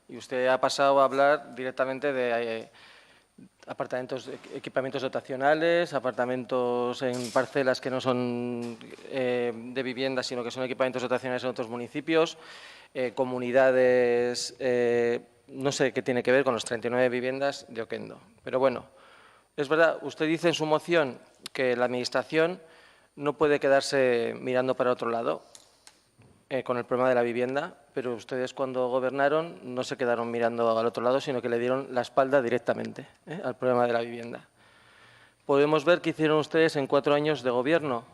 D: y usted ha pasado a hablar directamente de apartamentos, equipamientos dotacionales, apartamentos en parcelas que no son de vivienda, sino que son equipamientos dotacionales en otros municipios, comunidades, no sé qué tiene que ver con los 39 viviendas de Oquendo. Pero bueno, es verdad, usted dice en su moción que la Administración no puede quedarse mirando para otro lado con el problema de la vivienda, pero ustedes cuando gobernaron no se quedaron mirando al otro lado, sino que le dieron la espalda directamente al problema de la vivienda. Podemos ver qué hicieron ustedes en 4 años de gobierno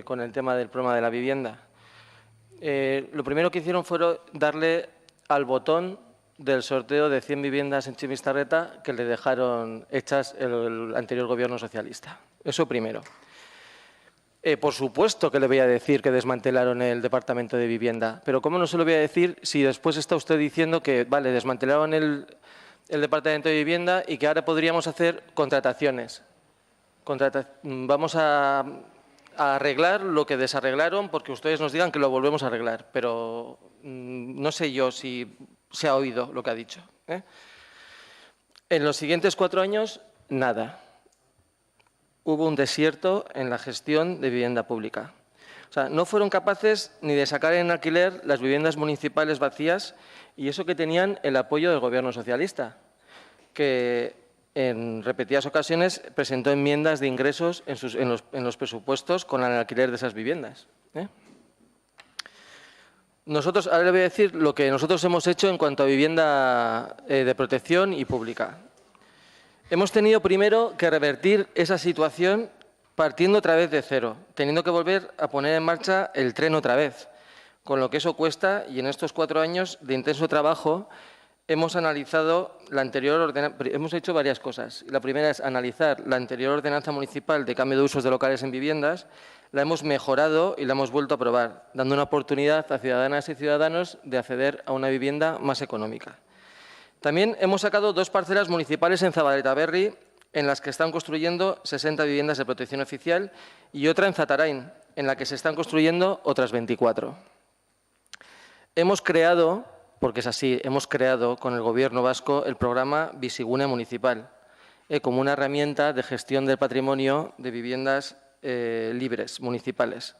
D: con el tema del problema de la vivienda. Lo primero que hicieron fue darle al botón del sorteo de 100 viviendas en Chimisterreta que le dejaron hechas el anterior gobierno socialista. Eso primero. Por supuesto que le voy a decir que desmantelaron el Departamento de Vivienda, pero ¿cómo no se lo voy a decir si después está usted diciendo que, vale, desmantelaron el Departamento de Vivienda y que ahora podríamos hacer contrataciones? Vamos a arreglar lo que desarreglaron porque ustedes nos digan que lo volvemos a arreglar, pero no sé yo si se ha oído lo que ha dicho. En los siguientes 4 años, nada. Hubo un desierto en la gestión de vivienda pública. O sea, no fueron capaces ni de sacar en alquiler las viviendas municipales vacías y eso que tenían el apoyo del Gobierno socialista, que en repetidas ocasiones presentó enmiendas de ingresos en los presupuestos con el alquiler de esas viviendas. Nosotros, ahora le voy a decir lo que nosotros hemos hecho en cuanto a vivienda de protección y pública. Hemos tenido primero que revertir esa situación partiendo otra vez de cero, teniendo que volver a poner en marcha el tren otra vez, con lo que eso cuesta y en estos 4 años de intenso trabajo hemos analizado la anterior ordenanza, hemos hecho varias cosas. La primera es analizar la anterior ordenanza municipal de cambio de usos de locales en viviendas, la hemos mejorado y la hemos vuelto a aprobar, dando una oportunidad a ciudadanas y ciudadanos de acceder a una vivienda más económica. También hemos sacado 2 parcelas municipales en Zabaleta Berri, en las que están construyendo 60 viviendas de protección oficial, y otra en Zatarain, en la que se están construyendo otras 24. Hemos creado, porque es así, hemos creado con el Gobierno vasco el programa Bizigune Municipal, como una herramienta de gestión del patrimonio de viviendas libres, municipales,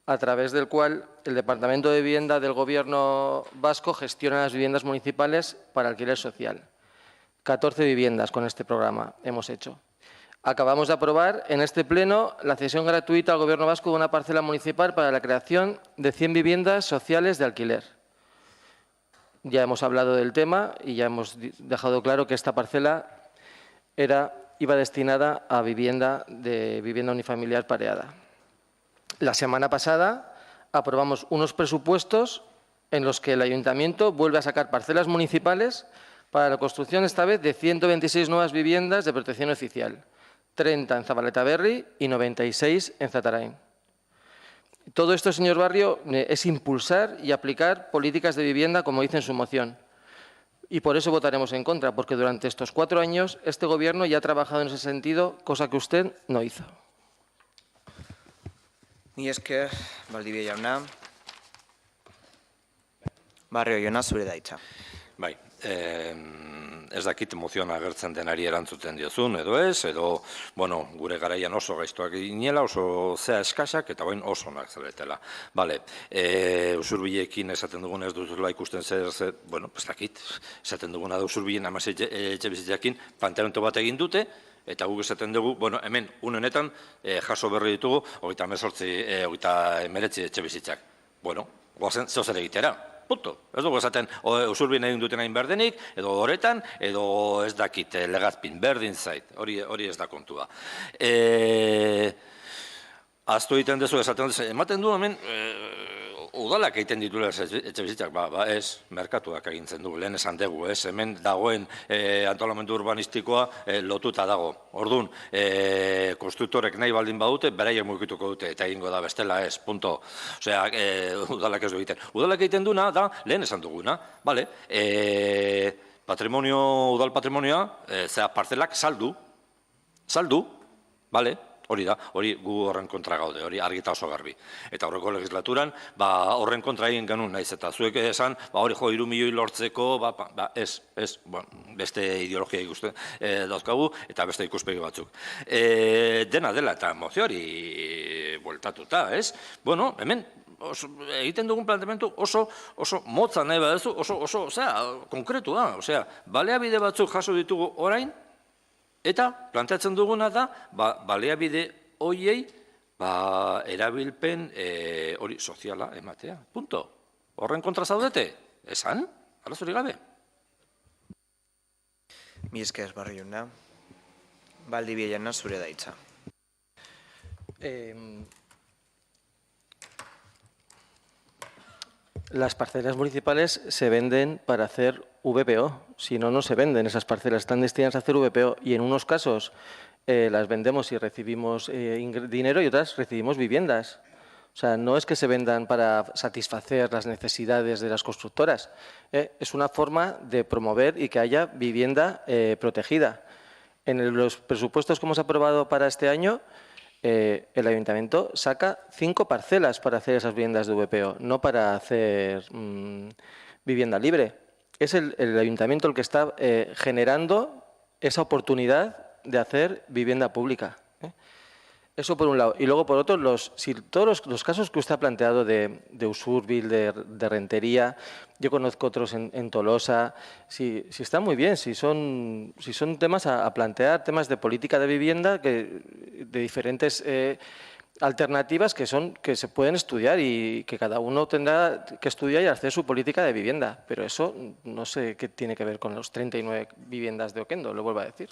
D: a través del cual el Departamento de Vivienda del Gobierno vasco gestiona las viviendas municipales para alquiler social. 14 viviendas con este programa hemos hecho. Acabamos de aprobar en este pleno la cesión gratuita al Gobierno vasco de una parcela municipal para la creación de 100 viviendas sociales de alquiler. Ya hemos hablado del tema y ya hemos dejado claro que esta parcela iba destinada a vivienda unifamiliar pareada. La semana pasada aprobamos unos presupuestos en los que el Ayuntamiento vuelve a sacar parcelas municipales para la construcción, esta vez, de 126 nuevas viviendas de protección oficial, 30 en Zabaleta Berri y 96 en Zatarain. Todo esto, señor Barrio, es impulsar y aplicar políticas de vivienda, como dice en su moción. Y por eso votaremos en contra, porque durante estos 4 años este Gobierno ya ha trabajado en ese sentido, cosa que usted no hizo.
A: Ni esker, Valdivia jauna. Barrio jauna, zure da hitza.
C: Bai, ez dakit mozioan agertzen denari erantzuten diozun, edo ez, edo, bueno, gure garaian oso gaiztuak ginela, oso zea eskasak, eta bain oso onak zaretela. Bale, usurbilekin esaten dugun ez duzula ikusten zer, bueno, ez dakit, esaten duguna da usurbilen 16 etxe bizitzakin planteamendu bat egin dute, eta guk esaten dugu, bueno, hemen, honetan jaso berri ditugu, 39 etxe bizitzak. Bueno, goazen, zeo zer egitera. Punto. Ez dugu esaten usurbien egin duten hain berdenik, edo horretan, edo ez dakit legazpin, berdin zait, hori ez da kontua. Aztu egiten dezu esaten dezu, ematen du hemen, udalak egiten dituela etxe bizitzak, ba ez, merkatuak egintzen du, lehen esan dugu, ez, hemen dagoen antolamendu urbanistikoa lotuta dago. Orduan, konstruktorek nahi baldin badute, beraiek mugituko dute, eta egingo da bestela ez, punto. Osea, udalak ez du egiten. Udalak egiten duna da, lehen esan duguna, bale, udal patrimonioa, zera parzelak saldu, bale, hori da, hori gu horren kontra gaude, hori argita oso garbi. Eta horreko legislaturan, horren kontra egin genuen naiz, eta zuek esan, hori 3 milioi lortzeko, ez, beste ideologia ikusten dauzkagu, eta beste ikuspegi batzuk. Dena dela, eta mozio hori bueltatuta, ez? Bueno, hemen, egiten dugun planteamendu oso motza nahi baduzu, oso, konkretua, baleabide batzuk jaso ditugu orain, eta planteatzen duguna da, baleabide horiei erabilpen hori soziala ematea. Punto. Horren kontra zaudete? Esan? Arazorik gabe?
A: Mi esker, Barrio jauna. Valdivia jauna, zure da hitza.
D: Las parcelas municipales se venden para hacer VPO, si no, no se venden esas parcelas, están destinadas a hacer VPO y en unos casos las vendemos y recibimos dinero y otras recibimos viviendas. O sea, no es que se vendan para satisfacer las necesidades de las constructoras, es una forma de promover y que haya vivienda protegida. En los presupuestos que hemos aprobado para este año, el ayuntamiento saca 5 parcelas para hacer esas viviendas de VPO, no para hacer vivienda libre. Es el ayuntamiento el que está generando esa oportunidad de hacer vivienda pública. Eso por un lado. Y luego por otro, todos los casos que usted ha planteado de Usurbil, de Rentería, yo conozco otros en Tolosa, si están muy bien, si son temas a plantear, temas de política de vivienda, de diferentes alternativas que se pueden estudiar y que cada uno tendrá que estudiar y hacer su política de vivienda. Pero eso no sé qué tiene que ver con los 39 viviendas de Oquendo, lo vuelvo a decir.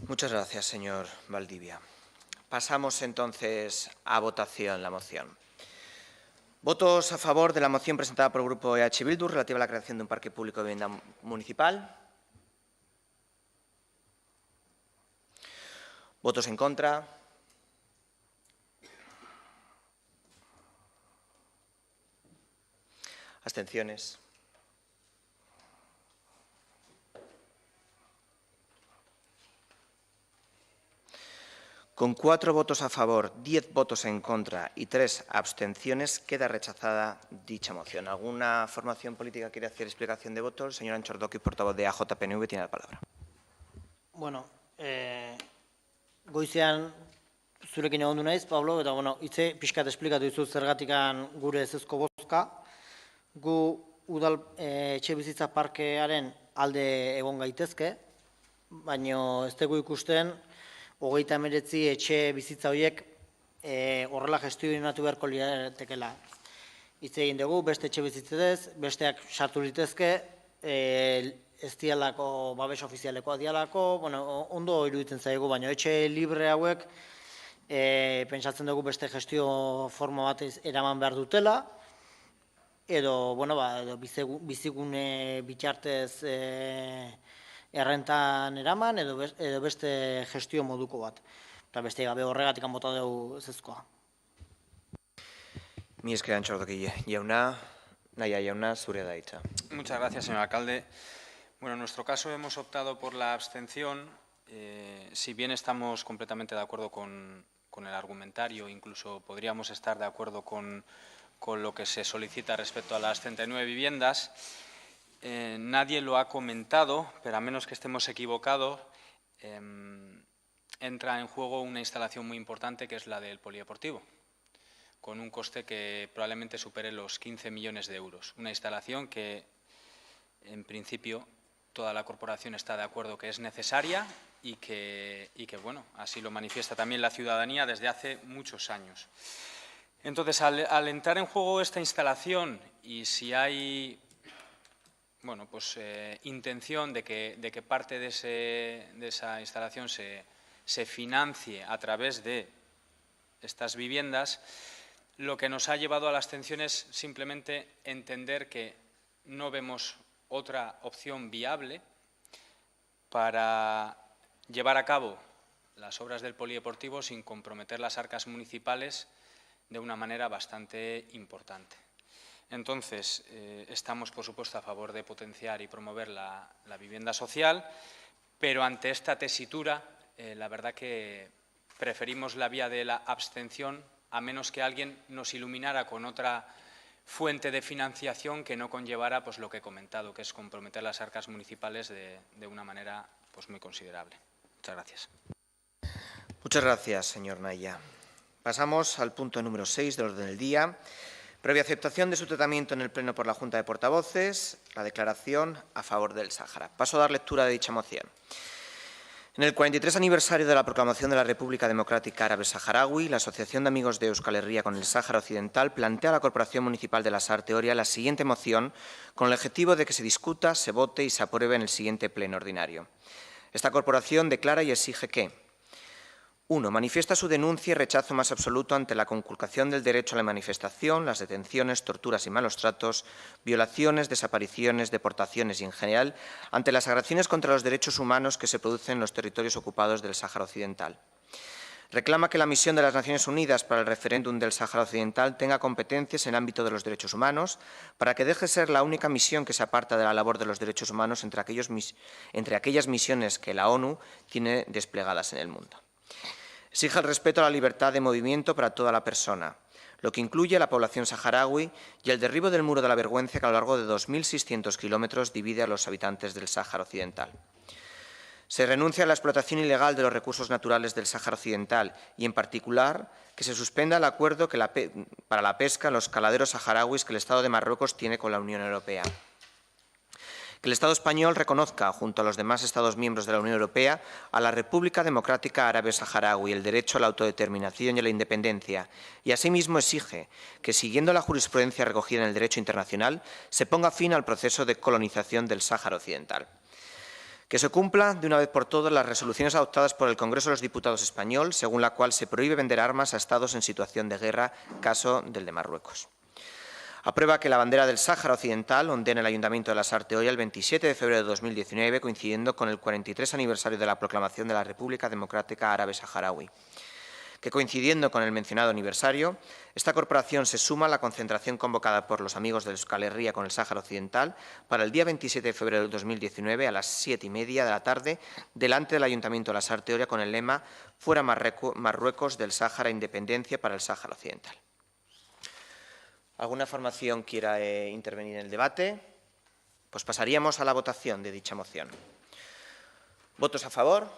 A: Muchas gracias, señor Valdivia. Pasamos entonces a votación la moción. ¿Votos a favor de la moción presentada por el Grupo EH Bildu relativa a la creación de un parque público de vivienda municipal? ¿Votos en contra? ¿Abstenciones? Con 4 votos a favor, 10 votos en contra y 3 abstenciones, queda rechazada dicha moción. ¿Alguna formación política quiere hacer explicación de voto? El señor Antxordoki, portavoz de AJPNV, tiene la palabra.
E: Bueno, goizean zurekin egondu naiz, Pablo, eta hitze pixkat esplikatu dizut zergatikan gure ezezko bozka. Gu udal etxe bizitza parkearen alde egon gaitezke, baina ez dugu ikusten 39 etxe bizitza horiek horrela gestionatu beharko liratekela. Hitz egin dugu, beste etxe bizitzez, besteak sartu litezke, ez dialako, babes ofizialekoa dialako, ondo iruditzen zaigu, baina etxe libre hauek pentsatzen dugu beste gestio forma bat eraman behar dutela, edo bizigune bitartez errentan eraman, edo beste gestio moduko bat. Eta beste gabe horregatik bota dugu ezezkoa.
A: Mi esker Antxordoki jauna, Nahia jauna, zure da hitza.
B: Muchas gracias, señor alcalde. Bueno, en nuestro caso hemos optado por la abstención, si bien estamos completamente de acuerdo con con el argumentario, incluso podríamos estar de acuerdo con lo que se solicita respecto a las 39 viviendas. Nadie lo ha comentado, pero a menos que estemos equivocados, entra en juego una instalación muy importante que es la del polideportivo, con un coste que probablemente supere los 15 millones de euros. Una instalación que, en principio, toda la corporación está de acuerdo que es necesaria y que bueno, así lo manifiesta también la ciudadanía desde hace muchos años. Entonces, al entrar en juego esta instalación y si hay bueno, pues, intención de que parte de esa instalación se financie a través de estas viviendas, lo que nos ha llevado a la abstención es simplemente entender que no vemos otra opción viable para llevar a cabo las obras del polideportivo sin comprometer las arcas municipales de una manera bastante importante. Entonces, estamos, por supuesto, a favor de potenciar y promover la vivienda social, pero ante esta tesitura, la verdad que preferimos la vía de la abstención, a menos que alguien nos iluminara con otra fuente de financiación que no conllevara pues, lo que he comentado, que es comprometer las arcas municipales de una manera pues, muy considerable. Muchas gracias.
A: Muchas gracias, señor Naya. Pasamos al punto número 6 del orden del día. Previa aceptación de su tratamiento en el Pleno por la Junta de Portavoces, la declaración a favor del Sáhara. Paso a dar lectura de dicha moción. En el 43 aniversario de la proclamación de la República Democrática Árabe Saharaui, la Asociación de Amigos de Euskal Herria con el Sáhara Occidental plantea a la Corporación Municipal de la Sarthe Oria la siguiente moción con el objetivo de que se discuta, se vote y se apruebe en el siguiente Pleno ordinario. Esta corporación declara y exige que 1. Manifiesta su denuncia y rechazo más absoluto ante la conculcación del derecho a la manifestación, las detenciones, torturas y malos tratos, violaciones, desapariciones, deportaciones y, en general, ante las agresiones contra los derechos humanos que se producen en los territorios ocupados del Sáhara Occidental. Reclama que la misión de las Naciones Unidas para el referéndum del Sáhara Occidental tenga competencias en el ámbito de los derechos humanos para que deje de ser la única misión que se aparta de la labor de los derechos humanos entre aquellas misiones que la ONU tiene desplegadas en el mundo. Exige el respeto a la libertad de movimiento para toda la persona, lo que incluye a la población saharaui y el derribo del muro de la vergüenza que a lo largo de 2.600 kilómetros divide a los habitantes del Sáhara Occidental. Se renuncia a la explotación ilegal de los recursos naturales del Sáhara Occidental y, en particular, que se suspenda el acuerdo para la pesca en los caladeros saharauis que el Estado de Marruecos tiene con la Unión Europea. Que el Estado español reconozca, junto a los demás Estados miembros de la Unión Europea, a la República Democrática Árabe Saharaui el derecho a la autodeterminación y a la independencia, y asimismo exige que, siguiendo la jurisprudencia recogida en el derecho internacional, se ponga fin al proceso de colonización del Sáhara Occidental. Que se cumpla de una vez por todas las resoluciones adoptadas por el Congreso de los Diputados español, según la cual se prohíbe vender armas a Estados en situación de guerra, caso del de Marruecos. Aprueba que la bandera del Sáhara Occidental ondee en el Ayuntamiento de la Sarthe Oria el 27 de febrero de 2019, coincidiendo con el 43 aniversario de la proclamación de la República Democrática Árabe Saharaui. Que coincidiendo con el mencionado aniversario, esta corporación se suma a la concentración convocada por los amigos de Euskal Herria con el Sáhara Occidental para el día 27 de febrero de 2019 a las 7:30 de la tarde delante del Ayuntamiento de la Sarthe Oria con el lema «Fuera Marruecos del Sáhara, independencia para el Sáhara Occidental». ¿Alguna formación quiera intervenir en el debate? Pues pasaríamos a la votación de dicha moción. ¿Votos a favor?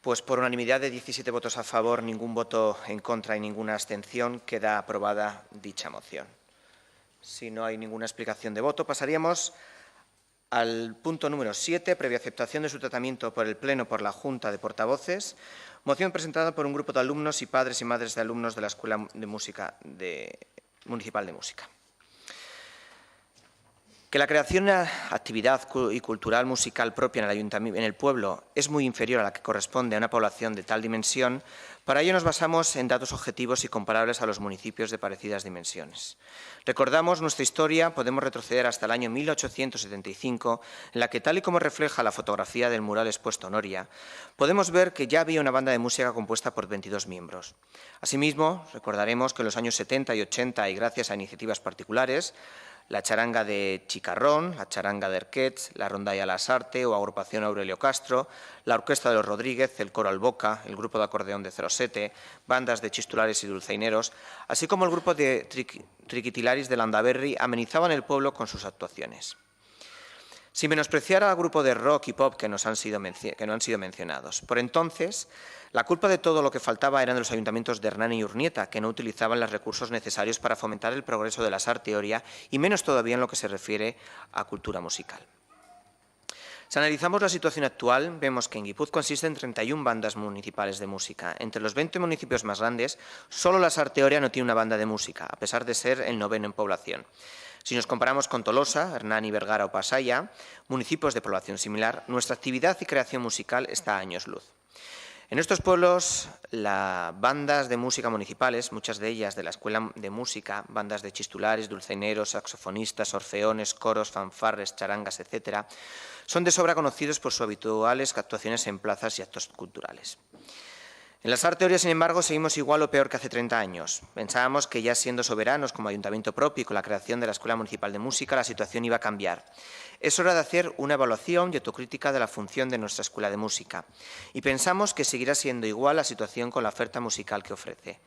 A: Pues por unanimidad de 17 votos a favor, ningún voto en contra y ninguna abstención, queda aprobada dicha moción. Si no hay ninguna explicación de voto, pasaríamos al punto número 7, previa aceptación de su tratamiento por el Pleno por la Junta de Portavoces, moción presentada por un grupo de alumnos y padres y madres de alumnos de la Escuela de Música Municipal de Música. Que la creación de una actividad y cultural musical propia en el pueblo es muy inferior a la que corresponde a una población de tal dimensión, para ello nos basamos en datos objetivos y comparables a los municipios de parecidas dimensiones. Recordamos nuestra historia, podemos retroceder hasta el año 1875, en la que, tal y como refleja la fotografía del mural expuesto en Oria, podemos ver que ya había una banda de música compuesta por 22 miembros. Asimismo, recordaremos que en los años 70 y 80, y gracias a iniciativas particulares, la charanga de Chicarrón, la charanga de Erquets, la rondalla Lasarte o agrupación Aurelio Castro, la orquesta de los Rodríguez, el coro Alboca, el grupo de acordeón de 07, bandas de chistulares y dulzaineros, así como el grupo de triquitilaris de Landaberri amenizaban el pueblo con sus actuaciones. Sin menospreciar al grupo de rock y pop que no han sido mencionados. Por entonces, la culpa de todo lo que faltaba eran de los ayuntamientos de Hernani y Urnieta, que no utilizaban los recursos necesarios para fomentar el progreso de la sarteoria y menos todavía en lo que se refiere a cultura musical. Si analizamos la situación actual, vemos que en Guipúzcoa existen 31 bandas municipales de música. Entre los 20 municipios más grandes, solo la Sarteoria no tiene una banda de música, a pesar de ser el 9º en población. Si nos comparamos con Tolosa, Hernani, Vergara o Pasaya, municipios de población similar, nuestra actividad y creación musical está a años luz. En estos pueblos, las bandas de música municipales, muchas de ellas de la Escuela de Música, bandas de chistulares, dulzaineros, saxofonistas, orfeones, coros, fanfarres, charangas, etc., son de sobra conocidos por sus habituales actuaciones en plazas y actos culturales. En la Sarteoria, sin embargo, seguimos igual o peor que hace 30 años. Pensábamos que ya siendo soberanos como ayuntamiento propio y con la creación de la Escuela Municipal de Música, la situación iba a cambiar. Es hora de hacer una evaluación y autocrítica de la función de nuestra Escuela de Música. Y pensamos que seguirá siendo igual la situación con la oferta musical que ofrece.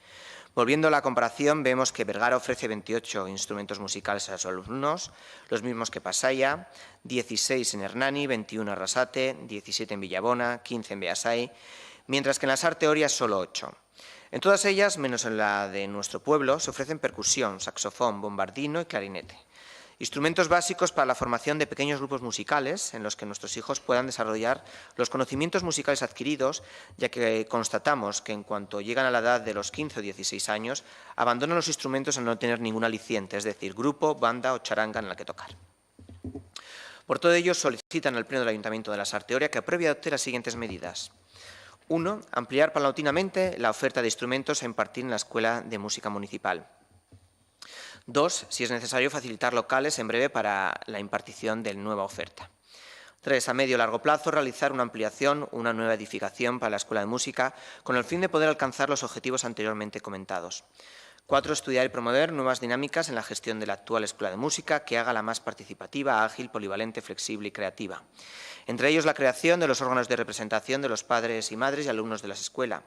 A: Volviendo a la comparación, vemos que Vergara ofrece 28 instrumentos musicales a sus alumnos, los mismos que Pasaya, 16 en Hernani, 21 en Arrasate, 17 en Villabona, 15 en Beasay, mientras que en la Sarteoria solo 8. En todas ellas, menos en la de nuestro pueblo, se ofrecen percusión, saxofón, bombardino y clarinete. Instrumentos básicos para la formación de pequeños grupos musicales en los que nuestros hijos puedan desarrollar los conocimientos musicales adquiridos, ya que constatamos que en cuanto llegan a la edad de los 15 o 16 años, abandonan los instrumentos al no tener ningún aliciente, es decir, grupo, banda o charanga en la que tocar. Por todo ello, solicitan al Pleno del Ayuntamiento de la Sarteoria que apruebe y adopte las siguientes medidas. 1. Ampliar paulatinamente la oferta de instrumentos a impartir en la Escuela de Música Municipal. 2. Si es necesario, facilitar locales en breve para la impartición de nueva oferta. 3. A medio y largo plazo, realizar una ampliación, una nueva edificación para la Escuela de Música con el fin de poder alcanzar los objetivos anteriormente comentados. 4. Estudiar y promover nuevas dinámicas en la gestión de la actual Escuela de Música que haga la más participativa, ágil, polivalente, flexible y creativa. Entre ellos, la creación de los órganos de representación de los padres y madres y alumnos de la escuela.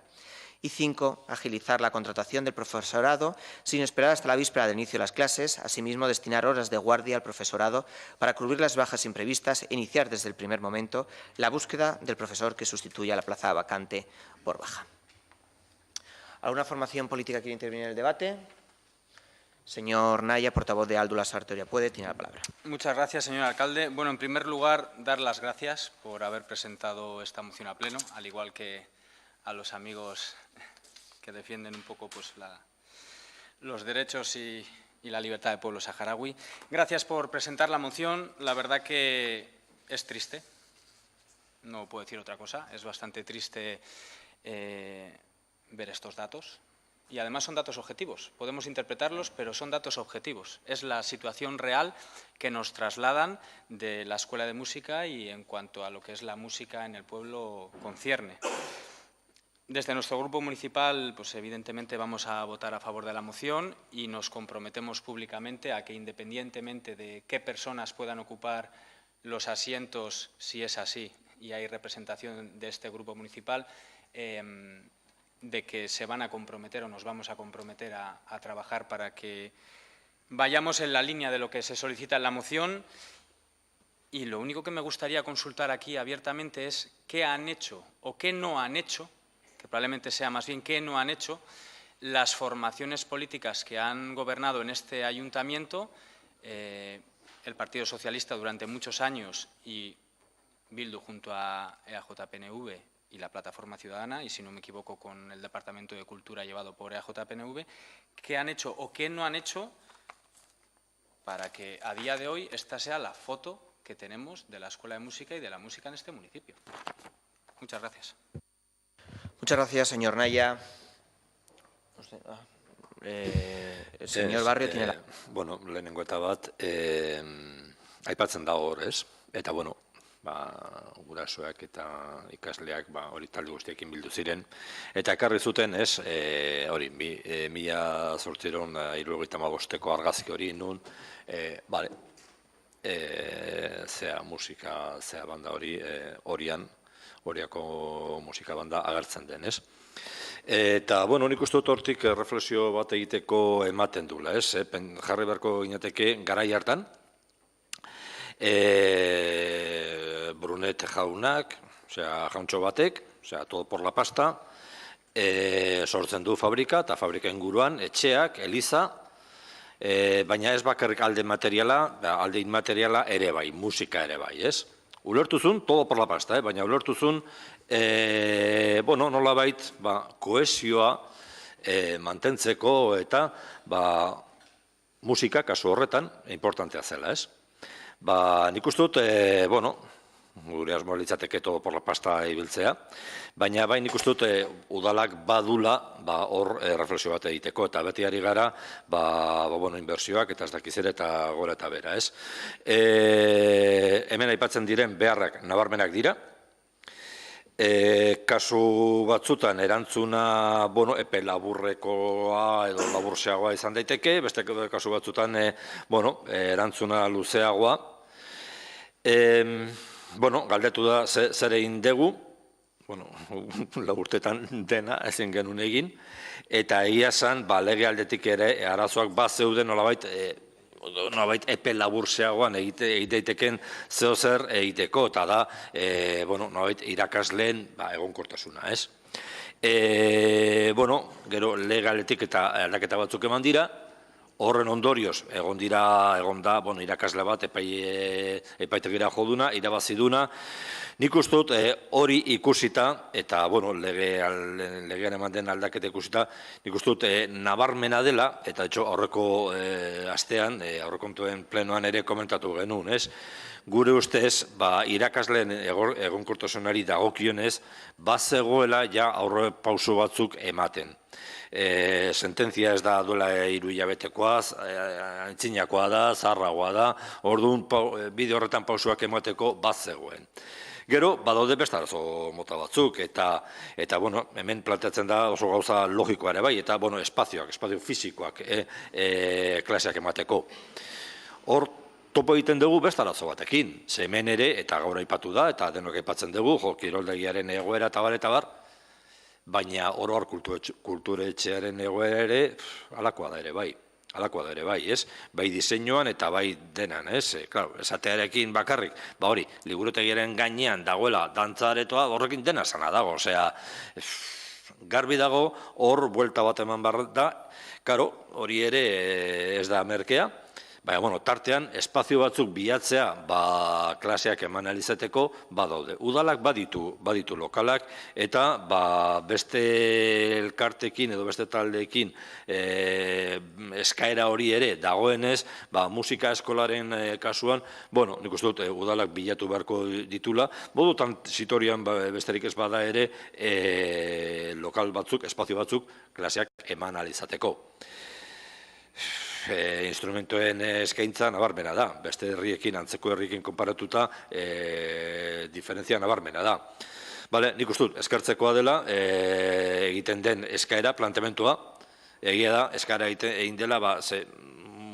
A: Y 5. Agilizar la contratación del profesorado sin esperar hasta la víspera del inicio de las clases, asimismo destinar horas de guardia al profesorado para cubrir las bajas imprevistas e iniciar desde el primer momento la búsqueda del profesor que sustituya la plaza vacante por baja. ¿Alguna formación política quiere intervenir en el debate? Señor Naya, portavoz de Aldu La Sarteoria, tiene la palabra.
B: Muchas gracias, señor alcalde. Bueno, en primer lugar, dar las gracias por haber presentado esta moción a pleno, al igual que a los amigos que defienden un poco pues, los derechos y la libertad del pueblo saharaui. Gracias por presentar la moción. La verdad que es triste, no puedo decir otra cosa, es bastante triste ver estos datos. Y además son datos objetivos. Podemos interpretarlos, pero son datos objetivos. Es la situación real que nos trasladan de la Escuela de Música y en cuanto a lo que es la música en el pueblo concierne. Desde nuestro grupo municipal, pues evidentemente vamos a votar a favor de la moción y nos comprometemos públicamente a que independientemente de qué personas puedan ocupar los asientos, si es así, y hay representación de este grupo municipal, de que se van a comprometer o nos vamos a comprometer a trabajar para que vayamos en la línea de lo que se solicita en la moción. Y lo único que me gustaría consultar aquí abiertamente es qué han hecho o qué no han hecho, que probablemente sea más bien qué no han hecho las formaciones políticas que han gobernado en este ayuntamiento, el Partido Socialista durante muchos años y Bildu junto a EAJ-PNV y la Plataforma Ciudadana, y si no me equivoco con el Departamento de Cultura llevado por EAJ-PNV, qué han hecho o qué no han hecho para que a día de hoy esta sea la foto que tenemos de la Escuela de Música y de la música en este municipio. Muchas gracias.
A: Muchas gracias, señor Naya. El señor Barrio tiene la...
C: Bueno, lehenengo eta bat, aipatzen dago hor, ez? Eta, bueno, gurasoak eta ikasleak hori talde guztiekin bildu ziren. Eta ekarri zuten, hori, 1875ko argazki hori nun, zea musika, zea banda hori, Oriako musika banda agertzen den, ez? Eta, nik uste dut hortik reflexio bat egiteko ematen dula, ez? Jarri beharko ginateke garai hartan, Brunet jaunak, jauntxo batek, todo por la pasta, sortzen du fabrika, eta fabrika inguruan, etxeak, eliza, baina ez bakarrik alde materiala, alde inmateriala ere bai, musika ere bai, ez? Ulertuzun, todo por la pasta, baina ulertuzun, nolabait, kohesioa mantentzeko eta musika kasu horretan importantea zela, ez? Nik uste dut, gure asmoa litzateke todo por la pasta ibiltzea, baina nik uste dut udalak badula hor reflexio bat egiteko, eta beti ari gara inbertsioak eta ez dakiz ere eta gora eta bera, ez? Hemen aipatzen diren beharrak nabarmenak dira, kasu batzutan erantzuna epe laburrekoa edo laburseagoa izan daiteke, beste kasu batzutan erantzuna luzeagoa. Galdetu da zer egin dugu, laburtetan dena ezin genuen egin, eta egia zan, lege aldetik ere arazoak zeuden nolabait epe laburseagoan egiteiteken zeo zer egiteko, eta da, nolabait irakasleen egonkortasuna, ez? Gero lege aldetik eta aldaketa batzuk eman dira, horren ondorioz, egon da, irakasle bat epaitegira joduna, irabaziduna. Nik uste dut hori ikusita, eta legean eman den aldaketa ikusita, nik uste dut nabarmena dela, eta aurreko astean, aurrekontuen plenoan ere komentatu genuen, ez? Gure ustez, irakasleen egonkortasunari dagokionez, bazegoela ja aurre pauso batzuk ematen. Sententzia ez da duela 3 hilabetekoa, aintzinakoa da, zaharragoa da, orduan bide horretan pausoak emateko bazegoen. Gero, badaude beste arazo mota batzuk, eta hemen planteatzen da oso gauza logikoa ere bai, eta espazio fisikoak klaseak emateko. Hor, topo egiten dugu beste arazo batekin, ze hemen ere, eta gaur aipatu da, eta denok aipatzen dugu, kiroldegiaren egoera eta bar, baina oroar kulturetxearen egoera ere, alakoa da ere bai, ez? Bai diseinuan eta bai denan, ez? Esatearekin bakarrik, hori, liburutegiaren gainean dagoela dantzaretoa, horrekin dena zana dago, osea, garbi dago, hor buelta bat eman behar da, hori ere ez da merkea, baina, tartean, espazio batzuk bilatzea, klaseak eman alizateko, badaude. Udalak baditu lokalak, eta beste elkartekin edo beste taldeekin eskaera hori ere dagoenez, musika eskolaren kasuan, nik uste dut, udalak bilatu beharko ditula, bodutan zitorian besterik ez bada ere, lokal batzuk, espazio batzuk, klaseak eman alizateko. Instrumentuen eskaintza nabarmena da, beste herriekin, antzeko herriekin konparatuta, diferentzia nabarmena da. Nik uste dut, eskartzekoa dela, egiten den eskaera, planteamentua, egia da, eskaera egin dela,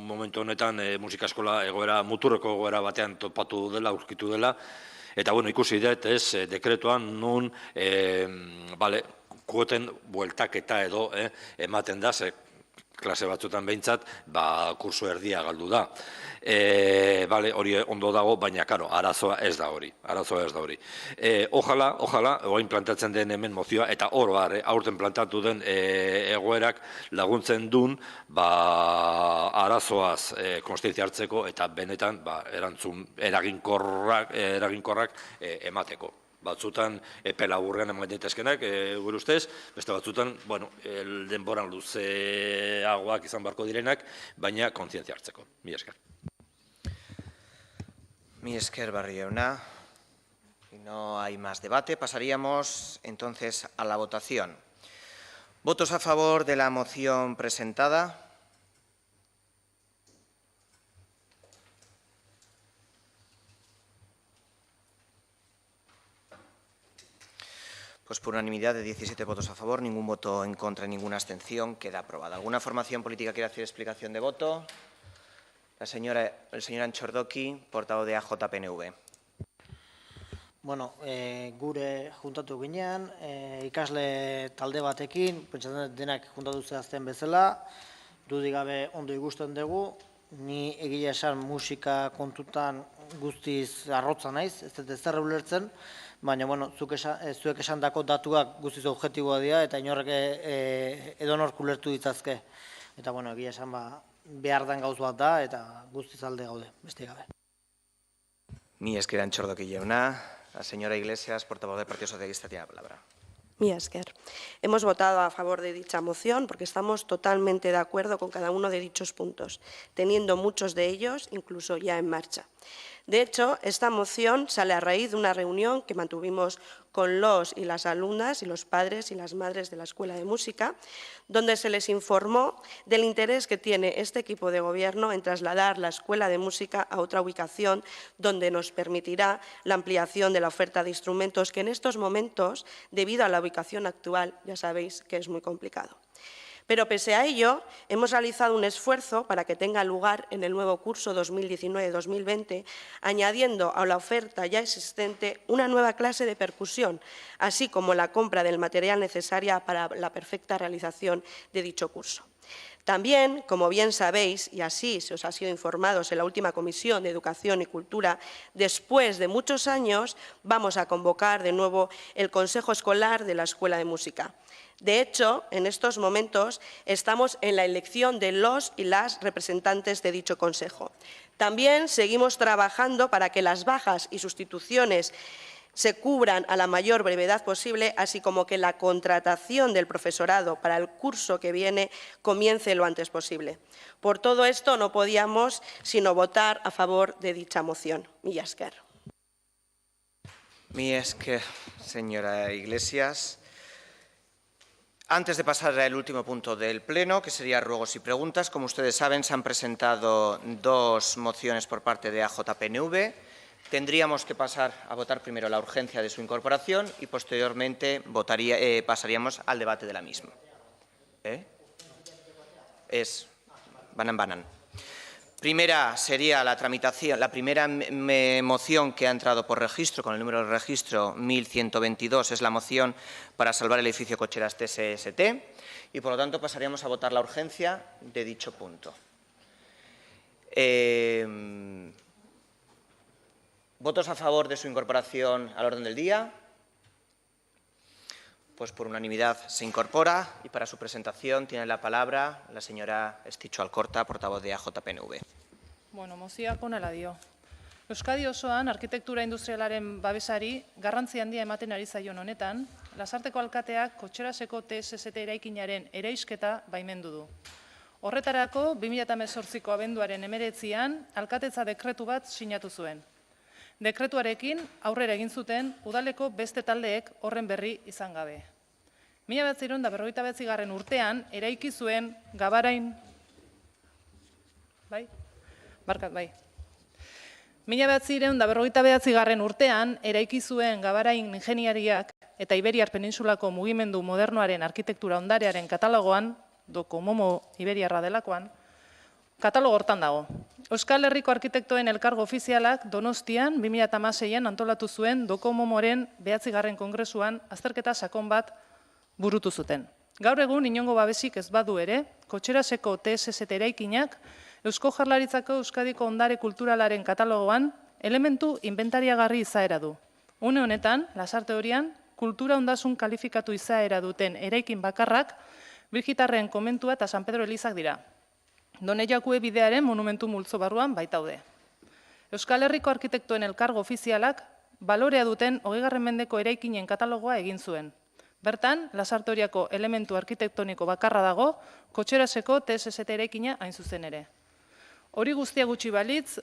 C: momentu honetan musika eskola egoera, muturreko egoera batean topatu dela, aurkitu dela, eta ikusi dut, dekretuan nun, kuoten bueltaketa edo ematen da, klase batzutan behintzat, kurso erdia galdu da. Hori ondo dago, baina, arazoa ez da hori. Ojalá, oain plantatzen den hemen mozioa, eta aurten plantatu den egoerak laguntzen duen arazoaz konstientzia hartzeko, eta benetan erantzun eraginkorrak emateko. Batzutan epe laburrean eman daitezkenak, gure ustez, beste batzutan, denboran luzeagoak izan beharko direnak, baina kontzientzia hartzeko. Mi esker.
A: Mi esker, Barrio jauna. Si no hay más debate, pasaríamos entonces a la votación. ¿Votos a favor de la moción presentada? Pues por unanimidad de 17 votos a favor, ningún voto en contra y ninguna abstención, queda aprobada. ¿Alguna formación política quiere hacer explicación de voto? El señor Antxordoki, portavoz de AJ-PNV.
E: Bueno, gure juntatu ginean, ikasle talde batekin, pentsatzen denak juntatu zehazten bezala, dudik gabe ondo ikusten dugu, ni egia esan musika kontutan guztiz arrotza naiz, ez dut ezer ulertzen, baina, bueno, zuek esandako datuak guztiz objektiboa dira, eta inorrek edonork ulertu ditzazke. Eta, bueno, egia esan behar den gauz bat da, eta guztiz alde gaude, beste gabe.
A: Mila esker Antxordoki jauna. La señora Iglesias, portavoz del Partido Socialista, tiene la palabra.
F: Mila esker. Hemos votado a favor de dicha moción porque estamos totalmente de acuerdo con cada uno de dichos puntos, teniendo muchos de ellos incluso ya en marcha. De hecho, esta moción sale a raíz de una reunión que mantuvimos con los y las alumnas y los padres y las madres de la Escuela de Música, donde se les informó del interés que tiene este equipo de gobierno en trasladar la Escuela de Música a otra ubicación donde nos permitirá la ampliación de la oferta de instrumentos que en estos momentos, debido a la ubicación actual, ya sabéis que es muy complicado. Pero pese a ello, hemos realizado un esfuerzo para que tenga lugar en el nuevo curso 2019-2020, añadiendo a la oferta ya existente una nueva clase de percusión, así como la compra del material necesario para la perfecta realización de dicho curso. También, como bien sabéis, y así se os ha sido informados en la última Comisión de Educación y Cultura, después de muchos años vamos a convocar de nuevo el Consejo Escolar de la Escuela de Música. De hecho, en estos momentos estamos en la elección de los y las representantes de dicho Consejo. También seguimos trabajando para que las bajas y sustituciones se cubran a la mayor brevedad posible, así como que la contratación del profesorado para el curso que viene comience lo antes posible. Por todo esto, no podíamos sino votar a favor de dicha moción. Mila esker.
A: Mila esker, señora Iglesias. Antes de pasar al último punto del Pleno, que sería ruegos y preguntas, como ustedes saben, se han presentado dos mociones por parte de AJ-PNV. Tendríamos que pasar a votar primero la urgencia de su incorporación y posteriormente pasaríamos al debate de la misma. Es banan. Primera sería la tramitación, la primera moción que ha entrado por registro, con el número de registro 1122, es la moción para salvar el edificio Cocheras TSST y, por lo tanto, pasaríamos a votar la urgencia de dicho punto. ¿Votos a favor de su incorporación al orden del día? Pues por unanimidad se incorpora y para su presentación tiene la palabra la señora Estitxu Alkorta, portavoz de AJ-PNV.
G: Bueno, mozioak honela dio. Euskadi osoan arkitektura industrialaren babesari garrantzi handia ematen ari zaion honetan, Lasarteko alkateak Kotxeraseko TSST eraikinaren eraisketa baimendu du. Horretarako 2018ko abenduaren 19an alkatetza dekretu bat sinatu zuen. Dekretuarekin aurrera egin zuten udaleko beste taldeek horren berri izan gabe. 1959 urtean eraiki zuen Gabarain 1959 urtean eraiki zuen Gabarain ingeniariak eta Iberiar Penintsulako mugimendu modernoaren arkitektura ondarearen katalogoan, Dokomomo Iberiarra delakoan, katalogo hortan dago. Euskal Herriko Arkitektoen Elkargo Ofizialak Donostian 2016an antolatu zuen Dokomomoren 9. Kongresuan azterketa sakon bat burutu zuten. Gaur egun inongo babesik ez badu ere, Kotxeraseko TSST eraikinak Eusko Jaurlaritzako Euskadiko Ondare Kulturalaren katalogoan elementu inventariagarri izaera du. Une honetan, Lasarte horian, kultura ondasun kalifikatu izaera duten eraikin bakarrak Birgitarren komentua eta San Pedro Elizak dira. Donejakue bidearen monumentu multzo barruan baitaude. Euskal Herriko Arkitektoen Elkargo Ofizialak balorea duten 20. mendeko eraikinen katalogoa egin zuen. Bertan, Lasartoriako elementu arkitektoniko bakarra dago, Kotxeraseko TSST eraikina hain zuzen ere. Hori guztia gutxi balitz,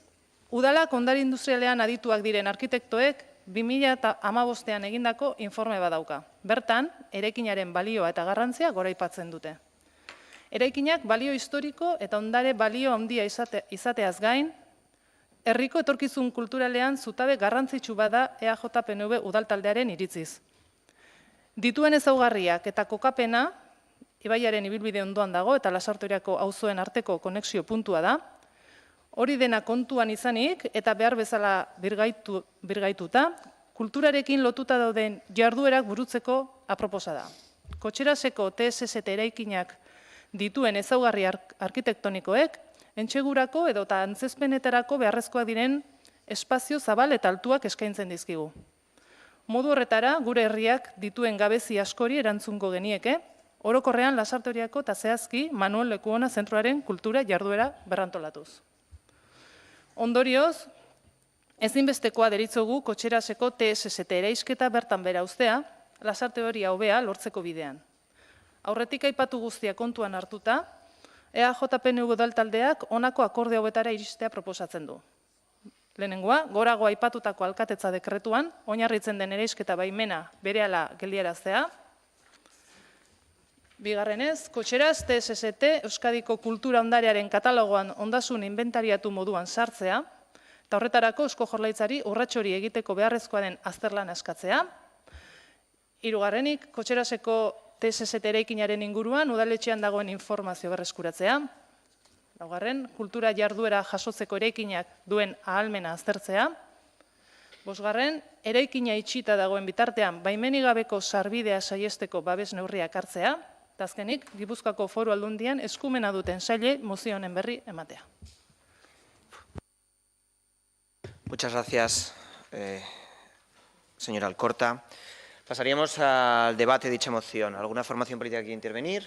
G: udalak ondare industrialean adituak diren arkitektoek 2015an egindako informe badauka. Bertan, eraikinaren balioa eta garrantzia goraipatzen dute. Eraikinak balio historiko eta ondare balio handia izateaz gain, herriko etorkizun kulturalean zutabe garrantzitsu bada EAJ-PNV udaltaldearen iritziz. Dituen ezaugarriak eta kokapena, ibaiaren ibilbide ondoan dago eta Lasarteriako auzoen arteko konexio puntua da. Hori dena kontuan izanik eta behar bezala birgaituta, kulturarekin lotuta dauden jarduerak burutzeko aproposa da. Kotxeraseko TSST eraikinak dituen ezaugarri arkitektonikoek, entxegurako edota antzezpenetarako beharrezkoak diren espazio zabal eta altuak eskaintzen dizkigu. Modu horretara, gure herriak dituen gabezi askori erantzungo genieke, orokorrean Lasarteriako eta zehazki Manuel Lekuona zentroaren kultura jarduera berrantolatuz. Ondorioz, ezinbestekoa deritzogu Kotxeraseko TSST eraisketa bertan bera uztea, Lasarteria hobea lortzeko bidean. Aurretik aipatu guztia kontuan hartuta, EAJ-PNV udaltaldeak honako akorde hauetara iristea proposatzen du. Lehenengoa, gorago aipatutako alkatetza dekretuan, oinarritzen den eraisketa baimena berehala geldiaraztea. Bigarrenez, Kotxeras TSST Euskadiko kultura ondarearen katalogoan ondasun inventariatu moduan sartzea, eta horretarako Eusko Jaurlaritzari urrats hori egiteko beharrezkoa den azterlana eskatzea. Hirugarrenik, Kotxeraseko TSST eraikinaren inguruan udaletxean dagoen informazio berreskuratzea. Laugarren, kultura jarduera jasotzeko eraikinak duen ahalmena aztertzea. Bosgarren, eraikina itxita dagoen bitartean baimenik gabeko sarbidea saiesteko babes neurriak hartzea. Eta azkenik, Gipuzkoako Foru Aldundian eskumena duten saile mozio honen berri ematea.
A: Muchas gracias, señora Alcorta. Pasaríamos al debate de dicha moción. ¿Alguna formación política que quiere intervenir?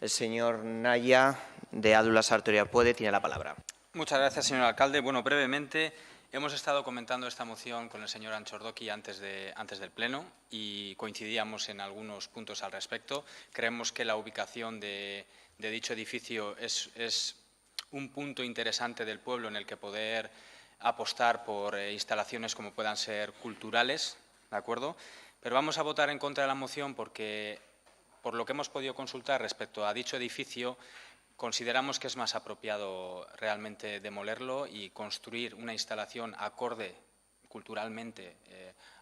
A: El señor Naya, de ADU Lasarteria Puede, tiene la palabra.
B: Muchas gracias, señor alcalde. Bueno, brevemente, hemos estado comentando esta moción con el señor Anchordoki antes del Pleno y coincidíamos en algunos puntos al respecto. Creemos que la ubicación de dicho edificio es un punto interesante del pueblo en el que poder apostar por instalaciones como puedan ser culturales, ¿de acuerdo? Pero vamos a votar en contra de la moción porque, por lo que hemos podido consultar respecto a dicho edificio, consideramos que es más apropiado realmente demolerlo y construir una instalación acorde culturalmente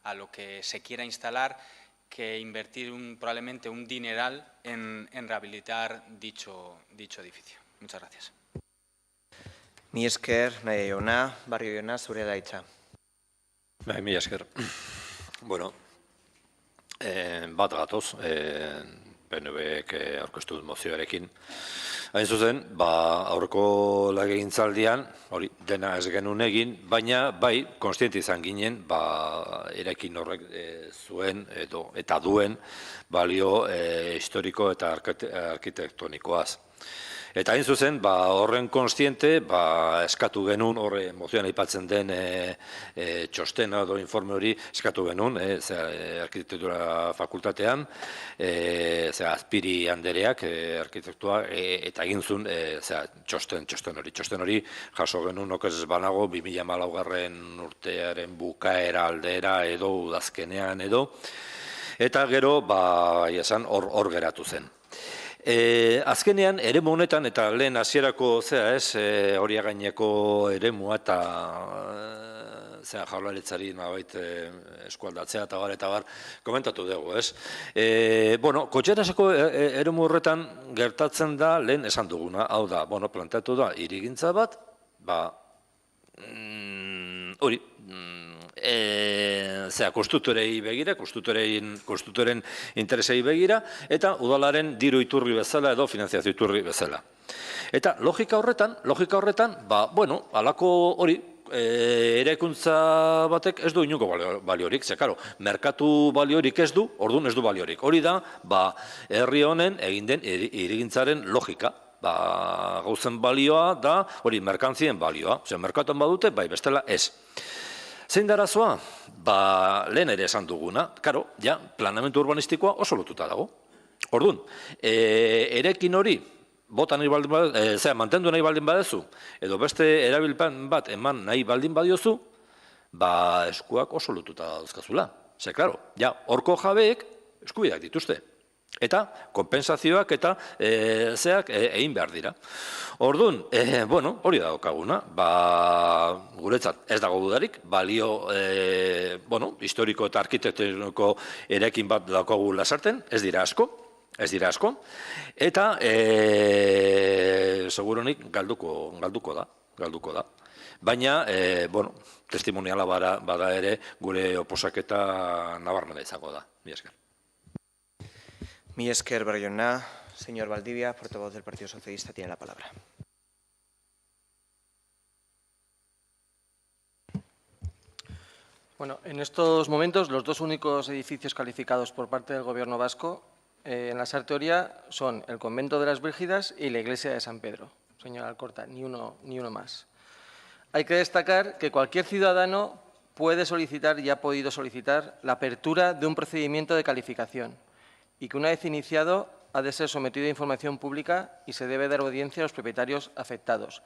B: a lo que se quiera instalar que invertir probablemente un dineral en rehabilitar dicho edificio. Muchas gracias.
A: Mi esker, nahi jauna, Barrio jauna, zurea da hitza.
C: Mi esker. Bueno, bat gatoz, PNVek aurkeztu dut mozioarekin. Hain zuzen, aurreko legegintzaldian, hori dena ez genuen egin, baina bai, kontziente izan ginen, eraikin horrek zuen eta duen balio historiko eta arkitektonikoaz. Eta hain zuzen, horren kontziente, eskatu genuen, horre mozioan aipatzen den txostena edo informe hori eskatu genuen, arkitektura fakultatean, Azpiri Andereak, arkitektua, eta egin zuen txosten hori jaso genuen okez banago 2014 urtearen bukaera aldera edo udazkenean edo, eta gero, esan, hor geratu zen. Azkenean, eremu honetan, eta lehen hasierako horia gaineko eremua eta jaurlaritzari nabait eskualdatzea eta bar, komentatu dugu, ez? Bueno, Kotxeraseko eremu horretan gertatzen da lehen esan duguna, hau da, planteatu da, hirigintza bat, hori, konstruktorei begira, konstruktoren interesei begira, eta udalaren diru iturri bezala edo finanziazio iturri bezala. Eta logika horretan, alako hori, eraikuntza batek ez du inungo baliorik, merkatu baliorik ez du, orduan ez du baliorik. Hori da, herri honen egin den hirigintzaren logika. Gauzen balioa da, hori, merkantzien balioa. Merkatuan badute, bestela ez. Zein da arazoa? Lehen ere esan duguna, planamentu urbanistikoa oso lotuta dago. Orduan, erekin hori, mantendu nahi baldin badezu, edo beste erabilpen bat eman nahi baldin badiozu, eskuak oso lotuta dauzkazula. Horko jabeek eskubideak dituzte. Eta konpensazioak eta zeak egin behar dira. Orduan, bueno, hori daukaguna, guretzat ez dago dudarik, balio, bueno, historiko eta arkitektoniko eraikin bat daukagu lasarten, ez dira asko, eta seguronik galduko da. Baina, bueno, testimoniala bada ere gure oposaketa nabarmena izango da. Mila esker.
A: Mila esker, barrio jauna. Señor Valdivia, portavoz del Partido Socialista, tiene la palabra.
D: Bueno, en estos momentos los dos únicos edificios calificados por parte del Gobierno vasco en la Sarteoria son el Convento de las Brígidas y la Iglesia de San Pedro. Señora Alcorta, ni uno más. Hay que destacar que cualquier ciudadano puede solicitar y ha podido solicitar la apertura de un procedimiento de calificación y que una vez iniciado ha de ser sometido a información pública y se debe dar audiencia a los propietarios afectados.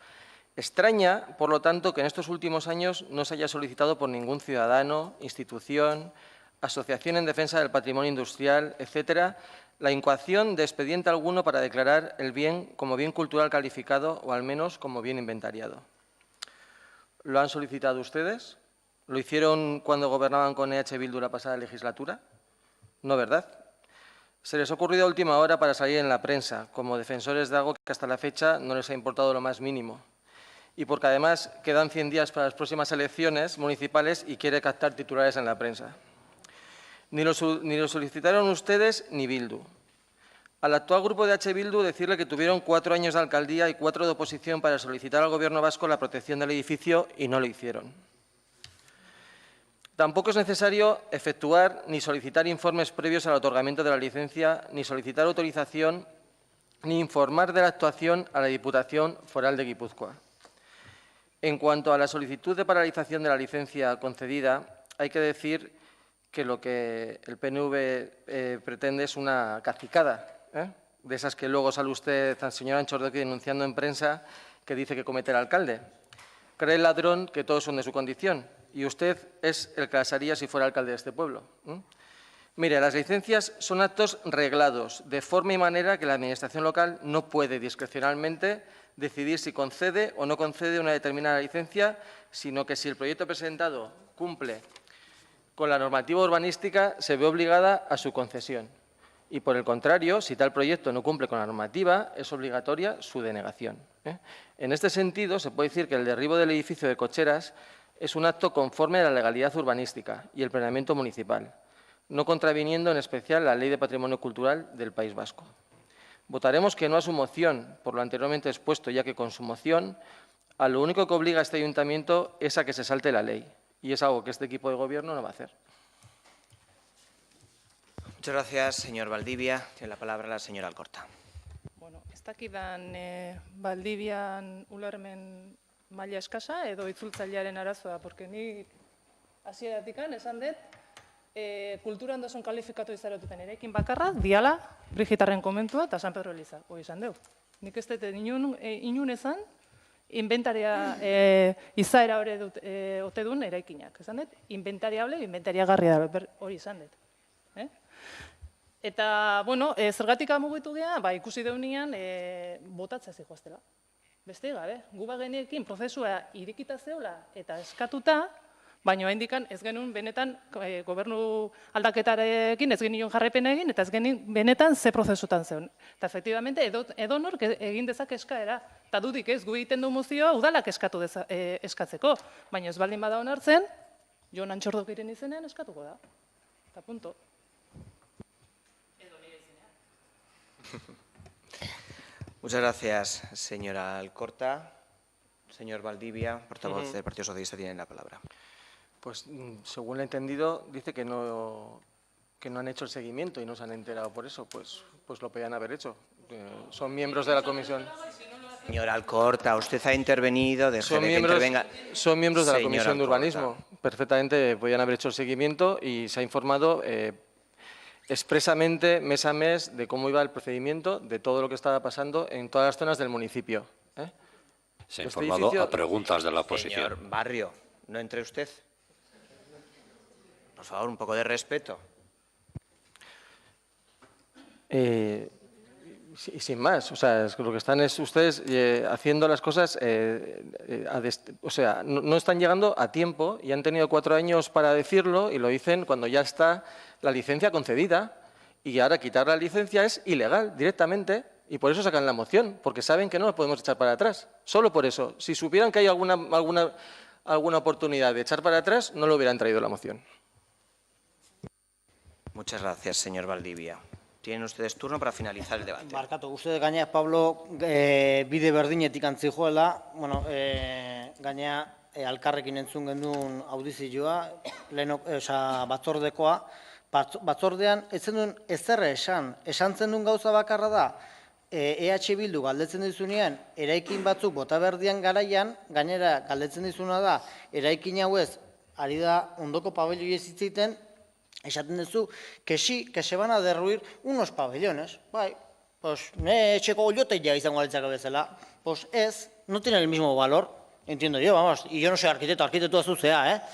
D: Extraña, por lo tanto, que en estos últimos años no se haya solicitado por ningún ciudadano, institución, asociación en defensa del patrimonio industrial, etcétera, la incoación de expediente alguno para declarar el bien como bien cultural calificado o al menos como bien inventariado. ¿Lo han solicitado ustedes? ¿Lo hicieron cuando gobernaban con EH Bildu la pasada legislatura? No, ¿verdad? Se les ha ocurrido a última hora para salir en la prensa, como defensores de algo que hasta la fecha no les ha importado lo más mínimo. Y porque además quedan 100 días para las próximas elecciones municipales y quiere captar titulares en la prensa. Ni lo solicitaron ustedes ni Bildu. Al actual grupo de H. Bildu decirle que tuvieron 4 años de alcaldía y 4 de oposición para solicitar al Gobierno vasco la protección del edificio y no lo hicieron. Tampoco es necesario efectuar ni solicitar informes previos al otorgamiento de la licencia, ni solicitar autorización, ni informar de la actuación a la Diputación Foral de Guipúzcoa. En cuanto a la solicitud de paralización de la licencia concedida, hay que decir que lo que el PNV pretende es una cacicada, de esas que luego sale usted, señor Anchordoque, denunciando en prensa que dice que comete el alcalde. Cree el ladrón que todos son de su condición y usted es el que las haría si fuera alcalde de este pueblo. Mire, las licencias son actos reglados de forma y manera que la Administración local no puede discrecionalmente decidir si concede o no concede una determinada licencia, sino que si el proyecto presentado cumple con la normativa urbanística, se ve obligada a su concesión. Y, por el contrario, si tal proyecto no cumple con la normativa, es obligatoria su denegación. En este sentido, se puede decir que el derribo del edificio de cocheras es un acto conforme a la legalidad urbanística y el planeamiento municipal, no contraviniendo en especial la Ley de Patrimonio Cultural del País Vasco. Votaremos que no a su moción, por lo anteriormente expuesto, ya que con su moción a lo único que obliga a este ayuntamiento es a que se salte la ley, y es algo que este equipo de gobierno no va a hacer.
A: Muchas gracias, señor Valdivia. Tiene la palabra la señora Alcorta.
G: Bueno, ez dakidan Valdivian ulermen maila eskasa edo itzultzailearen arazoa, porque ni hasieratik esan dut, kulturan dozun kalifikatu izarotuten eraikin bakarra, diala, Brigitarren komentua eta San Pedro Eliza. Hoi esan deu. Nik ez dut inun ezan, inventaria izaera ote duen eraikinak. Esan dut, inventariable, inventariagarria da, hori esan dut. Eta, bueno, zergatik amugitu geha, ikusi deunian, botatzea zikoaztela. Beste gabe, gu bageniekin prozesua irikita zeola eta eskatuta, baina indikan ez genuen benetan gobernu aldaketarekin ez genuen jarraipen egin, eta ez genuen benetan ze prozesutan zeun. Eta, efektibamente, edonork egin dezak eskaera, eta dudik ez, gu egiten du mozioa udalak eskatzeko, baina ez baldin bada onartzen, Jon Antxordokiren izenean eskatuko da. Eta punto.
A: Muchas gracias, señora Alcorta. Señor Valdivia, portavoz del Partido Socialista, tiene la palabra.
D: Pues, según lo he entendido, dice que no han hecho el seguimiento y no se han enterado por eso. Pues lo podían haber hecho. Son miembros de la comisión.
A: Señora Alcorta, usted ha intervenido, deje de que intervenga.
D: Son miembros de la
A: Señora
D: Comisión de
A: Alcorta.
D: Urbanismo. Perfectamente podían haber hecho el seguimiento y se ha informado expresamente mes a mes de cómo iba el procedimiento, de todo lo que estaba pasando en todas las zonas del municipio.
C: Se ha informado a preguntas de la oposición.
A: Señor Barrio, ¿no entre usted? Por favor, un poco de respeto.
D: Sin más, o sea, es que lo que están es ustedes haciendo las cosas, o sea, no están llegando a tiempo y han tenido 4 años para decirlo y lo dicen cuando ya está la licencia concedida y ahora quitar la licencia es ilegal directamente y por eso sacan la moción, porque saben que no nos podemos echar para atrás, solo por eso. Si supieran que hay alguna oportunidad de echar para atrás, no lo hubieran traído la moción.
A: Muchas gracias, señor Valdivia. Tienen ustedes turno para finalizar el debate.
E: Barkatu, uste gaina Pablo bide berdinetik antzijoela, bueno, gaina alkarrekin entzun gendun audizioa, batzordekoa, batzordean ez zenun ezerre esan zenun gauza bakarra da, EH Bildu galdetzen dizunean, eraikin batzuk bota berdian garaian, gainera galdetzen dizuna da, eraikin hauez, ari da ondoko pabelloi ez hitzeiten, esaten duzu, que sí, que se van a derruir unos pabellones. Bai, pues, etxeko olioteia izango alitzako bezala. Pues ez, no tiene el mismo valor, entiendo yo, vamos, y yo no soy arquitecto azuzea,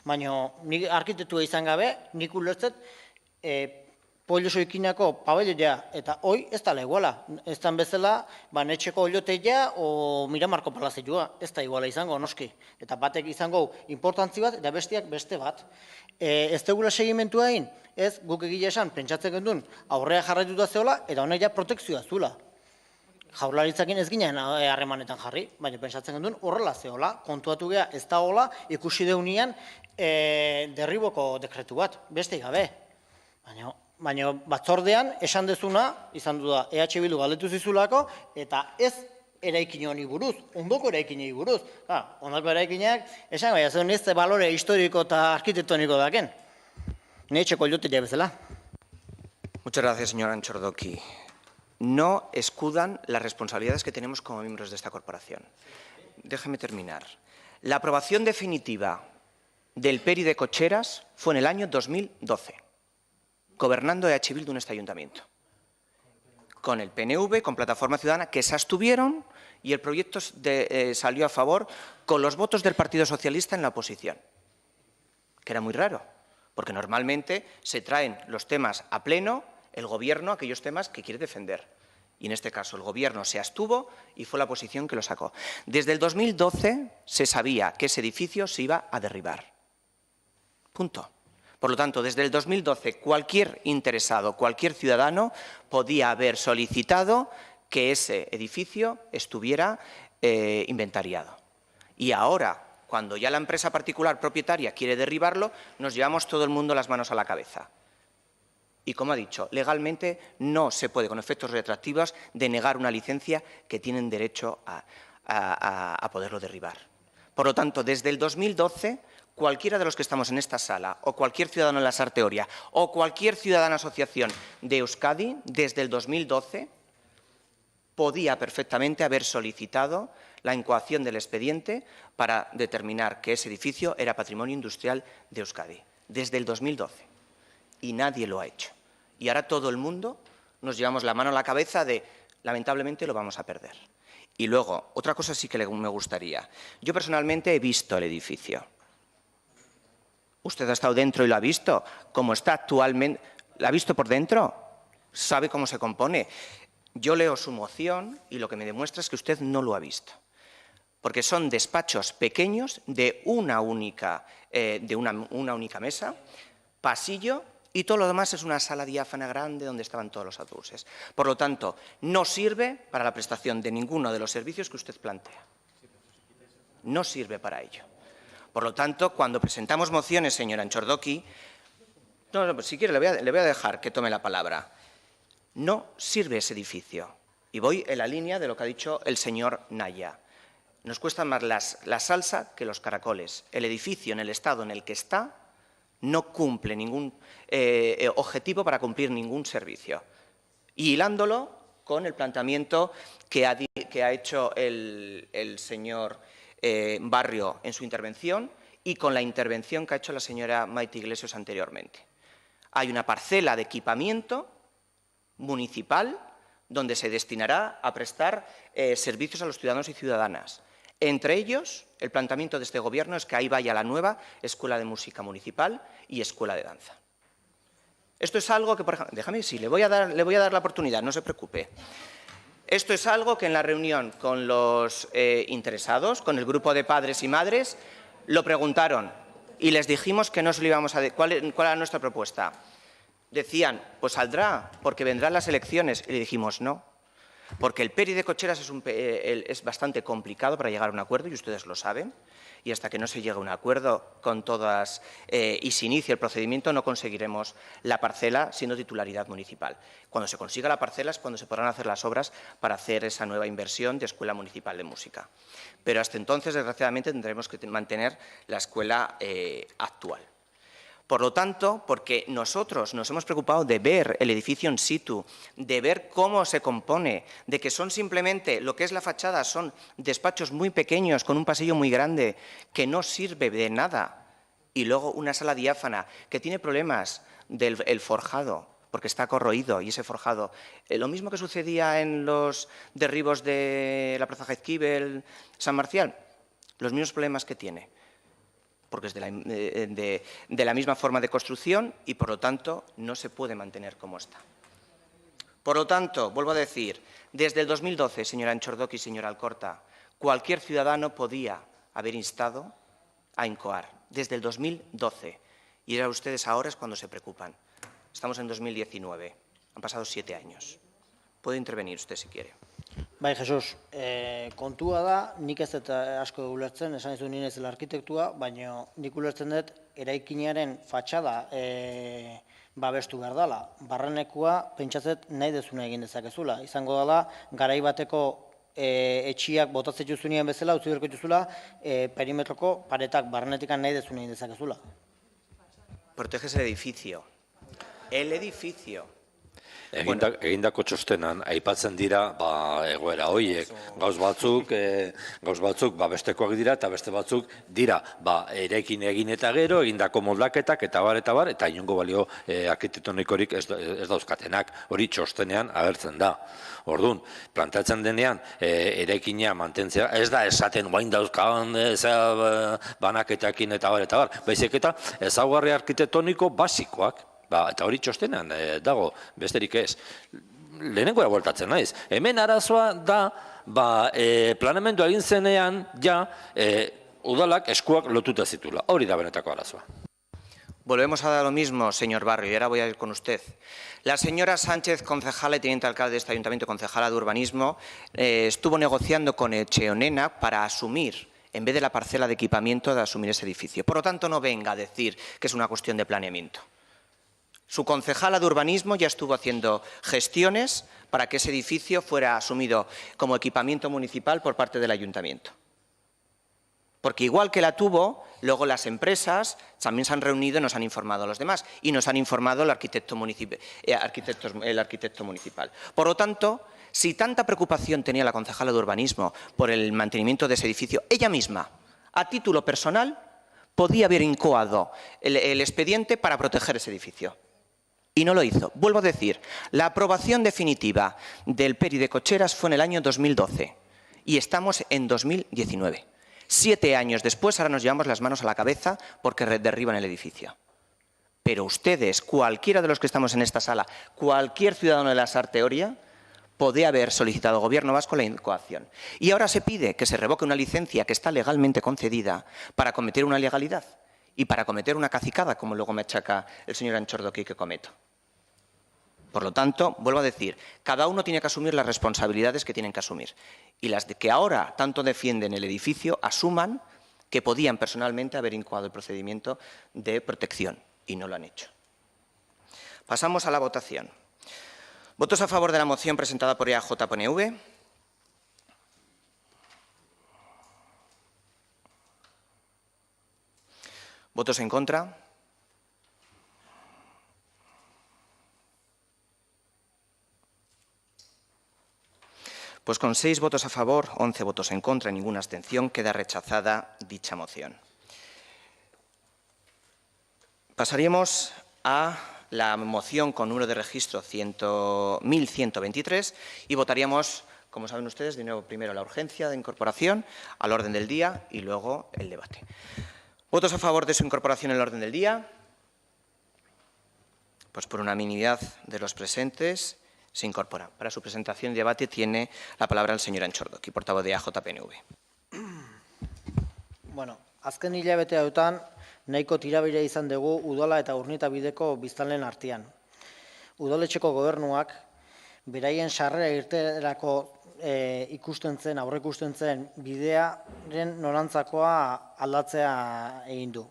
E: baina nik arkitektua izan gabe, nik ulertzet, pollo soikinako pabelloia, eta hoi ez da iguala. Ez da bezala, etxeko olioteia o Miramarko palazioa, ez da iguala izango, noski. Eta batek izango importantzi bat, eta bestiak beste bat. Ez tegula segimentua egin, ez guk egile esan, pentsatzen gendun, aurrea jarraituta zeola, eta honek ja protekzioa zula. Jaurlaritzakin ez ginen harremanetan jarri, baina pentsatzen gendun horrela zeola, kontuatu geha ez da hola, ikusi deunian derriboko dekretu bat, beste gabe. Baina batzordean esan dezuna, izan du da, EH Bildu galdetu zizulako, eta ez eraikin honi buruz, ondoko eraikinei buruz. Ondoko eraikinak, esan gai, ez da balore historiko eta arkitektoniko daken. Netxeko loteria bezala.
A: Muchas gracias, señor Anchordoki. No escudan las responsabilidades que tenemos como miembros de esta corporación. Déjeme terminar. La aprobación definitiva del PERI de Cocheras fue en el año 2012, gobernando EH Bildu en este ayuntamiento. Con el PNV, con Plataforma Ciudadana, que se abstuvieron y el proyecto salió a favor con los votos del Partido Socialista en la oposición, que era muy raro, porque normalmente se traen los temas a pleno, el Gobierno, aquellos temas que quiere defender. Y en este caso el Gobierno se abstuvo y fue la oposición que lo sacó. Desde el 2012 se sabía que ese edificio se iba a derribar. Punto. Por lo tanto, desde el 2012, cualquier interesado, cualquier ciudadano podía haber solicitado que ese edificio estuviera inventariado. Y ahora, cuando ya la empresa particular propietaria quiere derribarlo, nos llevamos todo el mundo las manos a la cabeza. Y como ha dicho, legalmente no se puede, con efectos retroactivos, denegar una licencia que tienen derecho a poderlo derribar. Por lo tanto, desde el 2012... cualquiera de los que estamos en esta sala, o cualquier ciudadano en la Sarteoria, o cualquier ciudadana asociación de Euskadi, desde el 2012, podía perfectamente haber solicitado la incoación del expediente para determinar que ese edificio era patrimonio industrial de Euskadi, desde el 2012. Y nadie lo ha hecho. Y ahora todo el mundo nos llevamos la mano a la cabeza de, lamentablemente, lo vamos a perder. Y luego, otra cosa sí que me gustaría. Yo personalmente he visto el edificio. Usted ha estado dentro y lo ha visto. ¿Cómo está actualmente? ¿La ha visto por dentro? ¿Sabe cómo se compone? Yo leo su moción y lo que me demuestra es que usted no lo ha visto. Porque son despachos pequeños de una única mesa, pasillo, y todo lo demás es una sala diáfana grande donde estaban todos los autobuses. Por lo tanto, no sirve para la prestación de ninguno de los servicios que usted plantea. No sirve para ello. Por lo tanto, cuando presentamos mociones, señor Anchordoki, pues si quiere le voy a dejar que tome la palabra. No sirve ese edificio. Y voy en la línea de lo que ha dicho el señor Naya. Nos cuesta más la salsa que los caracoles. El edificio, en el estado en el que está, no cumple ningún objetivo para cumplir ningún servicio. Y hilándolo con el planteamiento que ha hecho el señor Barrio en su intervención y con la intervención que ha hecho la señora Maite Iglesias anteriormente. Hay una parcela de equipamiento municipal donde se destinará a prestar servicios a los ciudadanos y ciudadanas. Entre ellos, el planteamiento de este Gobierno es que ahí vaya la nueva Escuela de Música Municipal y Escuela de Danza. Esto es algo que, por ejemplo, déjame, sí, le voy a dar la oportunidad, no se preocupe. Esto es algo que en la reunión con los interesados, con el grupo de padres y madres, lo preguntaron y les dijimos que no se lo íbamos a... ¿Cuál era nuestra propuesta? Decían, pues saldrá, porque vendrán las elecciones. Y le dijimos, no, porque el PERI de cocheras es bastante complicado para llegar a un acuerdo, y ustedes lo saben, y hasta que no se llegue a un acuerdo con todas y se inicie el procedimiento, no conseguiremos la parcela siendo titularidad municipal. Cuando se consiga la parcela es cuando se podrán hacer las obras para hacer esa nueva inversión de Escuela Municipal de Música. Pero hasta entonces, desgraciadamente, tendremos que mantener la escuela actual. Por lo tanto, porque nosotros nos hemos preocupado de ver el edificio in situ, de ver cómo se compone, de que son simplemente, lo que es la fachada, son despachos muy pequeños con un pasillo muy grande que no sirve de nada, y luego una sala diáfana que tiene problemas del forjado, porque está corroído y ese forjado. Lo mismo que sucedía en los derribos de la Plaza Jaizkibel, San Marcial, los mismos problemas que tiene, porque es de la misma forma de construcción y, por lo tanto, no se puede mantener como está. Por lo tanto, vuelvo a decir, desde el 2012, señora Anchordoki y señora Alcorta, cualquier ciudadano podía haber instado a incoar, desde el 2012. Y ahora ustedes ahora es cuando se preocupan. Estamos en 2019, han pasado 7 años. Puede intervenir usted si quiere.
E: Bai, Jesus, kontua da, nik ez dut asko ulertzen, esan dizu nien ez dela arkitektua, baina nik ulertzen dut eraikinaren fatxada babestu behar dela. Barrenekua, pentsatzet, nahi dezuna egin dezakezula. Izango dela, garai bateko etxiak botatzen juzunean bezala, utzi berko dituzula, perimetroko paretak barrenetikan nahi dezuna egin dezakezula.
A: Proteges el edificio. El edificio.
C: Egindako txostenan aipatzen dira egoera horiek, gauz batzuk bestekoak dira eta beste batzuk dira eraikin egin eta gero, egindako moldaketak eta bar, eta inongo balio arkitektonikorik ez dauzkatenak, hori txostenean agertzen da. Orduan, plantatzen denean eraikina mantentzea, ez da esaten guain dauzkan banaketakin eta bar, baizik eta ezaugarri arkitektoniko basikoak, eta hori txostenean dago, besterik ez. Lehenengoa bueltatzen naiz. Hemen arazoa da, planeamendu egin zenean, udalak eskuak lotuta zitula. Hori da benetako arazoa.
A: Volvemos a dar lo mismo, señor Barrio, y ahora voy a ir con usted. La señora Sánchez, concejala y teniente alcalde de este ayuntamiento, concejala de urbanismo, estuvo negociando con Etxeonena para asumir, en vez de la parcela de equipamiento, de asumir ese edificio. Por lo tanto, no venga a decir que es una cuestión de planeamiento. Su concejala de urbanismo ya estuvo haciendo gestiones para que ese edificio fuera asumido como equipamiento municipal por parte del ayuntamiento. Porque igual que la tuvo, luego las empresas también se han reunido y nos han informado a los demás. Y nos han informado el arquitecto municipal. Por lo tanto, si tanta preocupación tenía la concejala de urbanismo por el mantenimiento de ese edificio, ella misma, a título personal, podía haber incoado el expediente para proteger ese edificio. Y no lo hizo. Vuelvo a decir, la aprobación definitiva del PERI de cocheras fue en el año 2012 y estamos en 2019. 7 años después, ahora nos llevamos las manos a la cabeza porque derriban el edificio. Pero ustedes, cualquiera de los que estamos en esta sala, cualquier ciudadano de la Sarteoria, podía haber solicitado al Gobierno vasco la incoación. Y ahora se pide que se revoque una licencia que está legalmente concedida para cometer una ilegalidad y para cometer una cacicada, como luego me achaca el señor Anchordoki que cometo. Por lo tanto, vuelvo a decir, cada uno tiene que asumir las responsabilidades que tienen que asumir. Y las que ahora tanto defienden el edificio, asuman que podían personalmente haber incoado el procedimiento de protección y no lo han hecho. Pasamos a la votación. ¿Votos a favor de la moción presentada por EAJ-PNV? ¿Votos en contra? Pues con 6 votos a favor, 11 votos en contra y ninguna abstención, queda rechazada dicha moción. Pasaríamos a la moción con número de registro 1123 y votaríamos, como saben ustedes, de nuevo primero la urgencia de incorporación al orden del día y luego el debate. ¿Votos a favor de su incorporación en el orden del día? Pues por unanimidad de los presentes se incorpora. Para su presentación y debate tiene la palabra el señor Antxordoki, portavoz de AJPNV.
E: Bueno, azken hilabete hauetan nahiko tirabira izan dugu udala eta Urnieta bideko biztanleen artean. Udaletxeko gobernuak beraien sarrera irteerako aurre ikusten zen bidearen norantzakoa aldatzea egin du.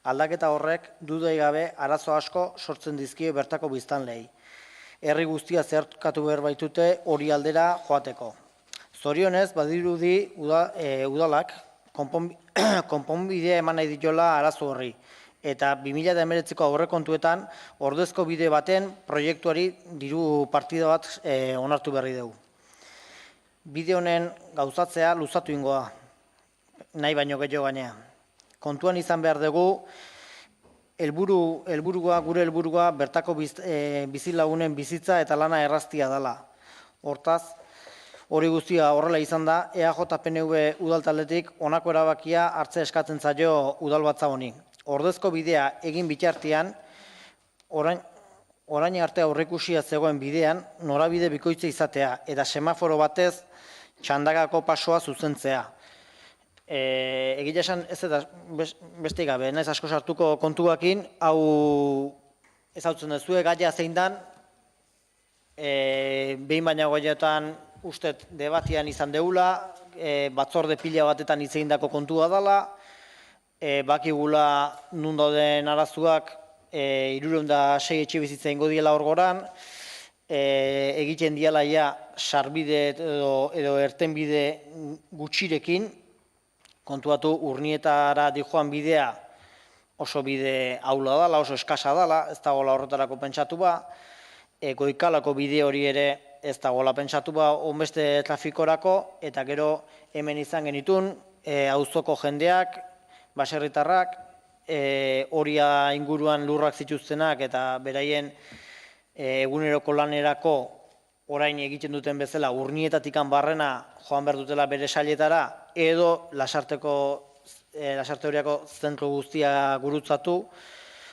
E: Aldaketa horrek dudai gabe arazo asko sortzen dizkie bertako biztanleei. Herri guztia zeharkatu behar baitute hori aldera joateko. Zorionez, badirudi udalak konponbidea eman nahi ditola arazo horri. Eta 2019ko aurrekontuetan ordezko bide baten proiektuari diru partida bat onartu berri dugu. Bide honen gauzatzea luzatu ingoa, nahi baino gehiago gainea. Kontuan izan behar dugu, gure helburua bertako bizilagunen bizitza eta lana erraztia dela. Hortaz, hori guztia horrela izan da, EAJ-PNV udaltaldetik honako erabakia hartzea eskatzen zaio udalbatza honi. Ordezko bidea egin bitartean, orain arte aurreikusia zegoen bidean, norabide bikoitza izatea eta semaforo batez txandagako pasoa zuzentzea. Egia esan ez eta beste gabe, naiz asko sartuko kontuakin, hau ezautzen duzue gaia zein dan, behin baina goietan ustet debatian izan deula, batzorde pila batetan izegindako kontua dela, bakigula nun dauden arazuak 306 etxe bizitza ingo diela orgoran, egiten diala ja sarbide edo ertenbide gutxirekin, kontuatu Urnietara dijoan bidea oso bide aula dela, oso eskasa dela, ez dagoela horretarako pentsatu ba, Goikalako bide hori ere ez dagoela pentsatu ba, onbeste trafikorako, eta gero hemen izan genitun, auzoko jendeak, baserritarrak, horia inguruan lurrak zituztenak eta beraien eguneroko lanerako orain egiten duten bezala Urnietatikan barrena joan behar dutela bere sailetara edo lasarte horiako zentro guztia gurutzatu,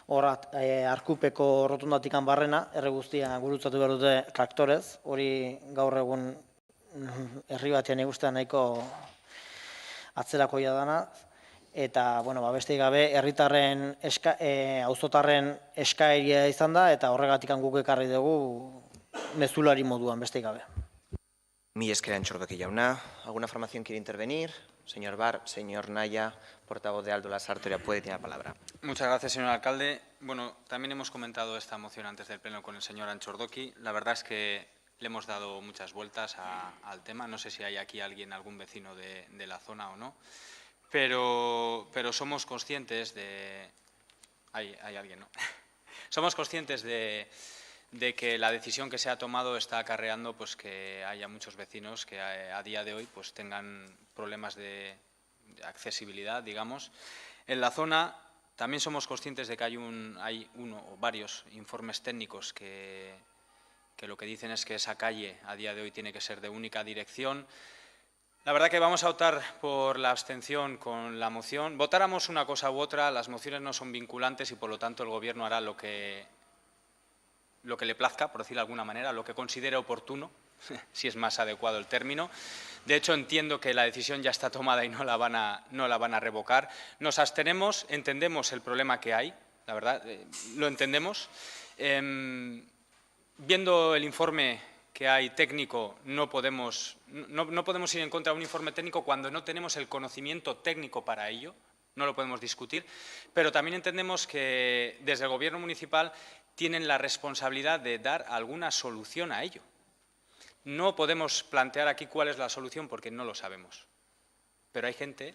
E: Arkupeko rotundatikan barrena, erre guztia gurutzatu behar dute traktorez, hori gaur egun herri batean eguztean nahiko atzerakoia dana, eta beste gabe herritarren auzotarren eskaeria izan da, eta horregatik guk ekarri dugu mezulari moduan beste gabe.
A: Mila esker Antxordoki jauna. ¿Alguna formación quiere intervenir? Señor Bar, señor Naya, portavoz de Aldo Lasarte, puede tener la palabra.
B: Muchas gracias, señor alcalde. Bueno, también hemos comentado esta moción antes del pleno con el señor Antxordoki. La verdad es que le hemos dado muchas vueltas al tema. No sé si hay aquí algún vecino de la zona o no, pero somos conscientes de... Hay alguien, ¿no? Somos conscientes de que la decisión que se ha tomado está acarreando pues, que haya muchos vecinos que a día de hoy pues, tengan problemas de accesibilidad, digamos. En la zona también somos conscientes de que hay uno o varios informes técnicos que lo que dicen es que esa calle a día de hoy tiene que ser de única dirección. La verdad que vamos a optar por la abstención con la moción. Votáramos una cosa u otra, las mociones no son vinculantes y por lo tanto el Gobierno hará lo que le plazca, por decirlo de alguna manera, lo que considere oportuno, si es más adecuado el término. De hecho, entiendo que la decisión ya está tomada y no la van a revocar. Nos abstenemos, entendemos el problema que hay, la verdad, lo entendemos. Viendo el informe que hay técnico, no podemos ir en contra de un informe técnico cuando no tenemos el conocimiento técnico para ello, no lo podemos discutir, pero también entendemos que desde el Gobierno municipal tienen la responsabilidad de dar alguna solución a ello. No podemos plantear aquí cuál es la solución porque no lo sabemos, pero hay gente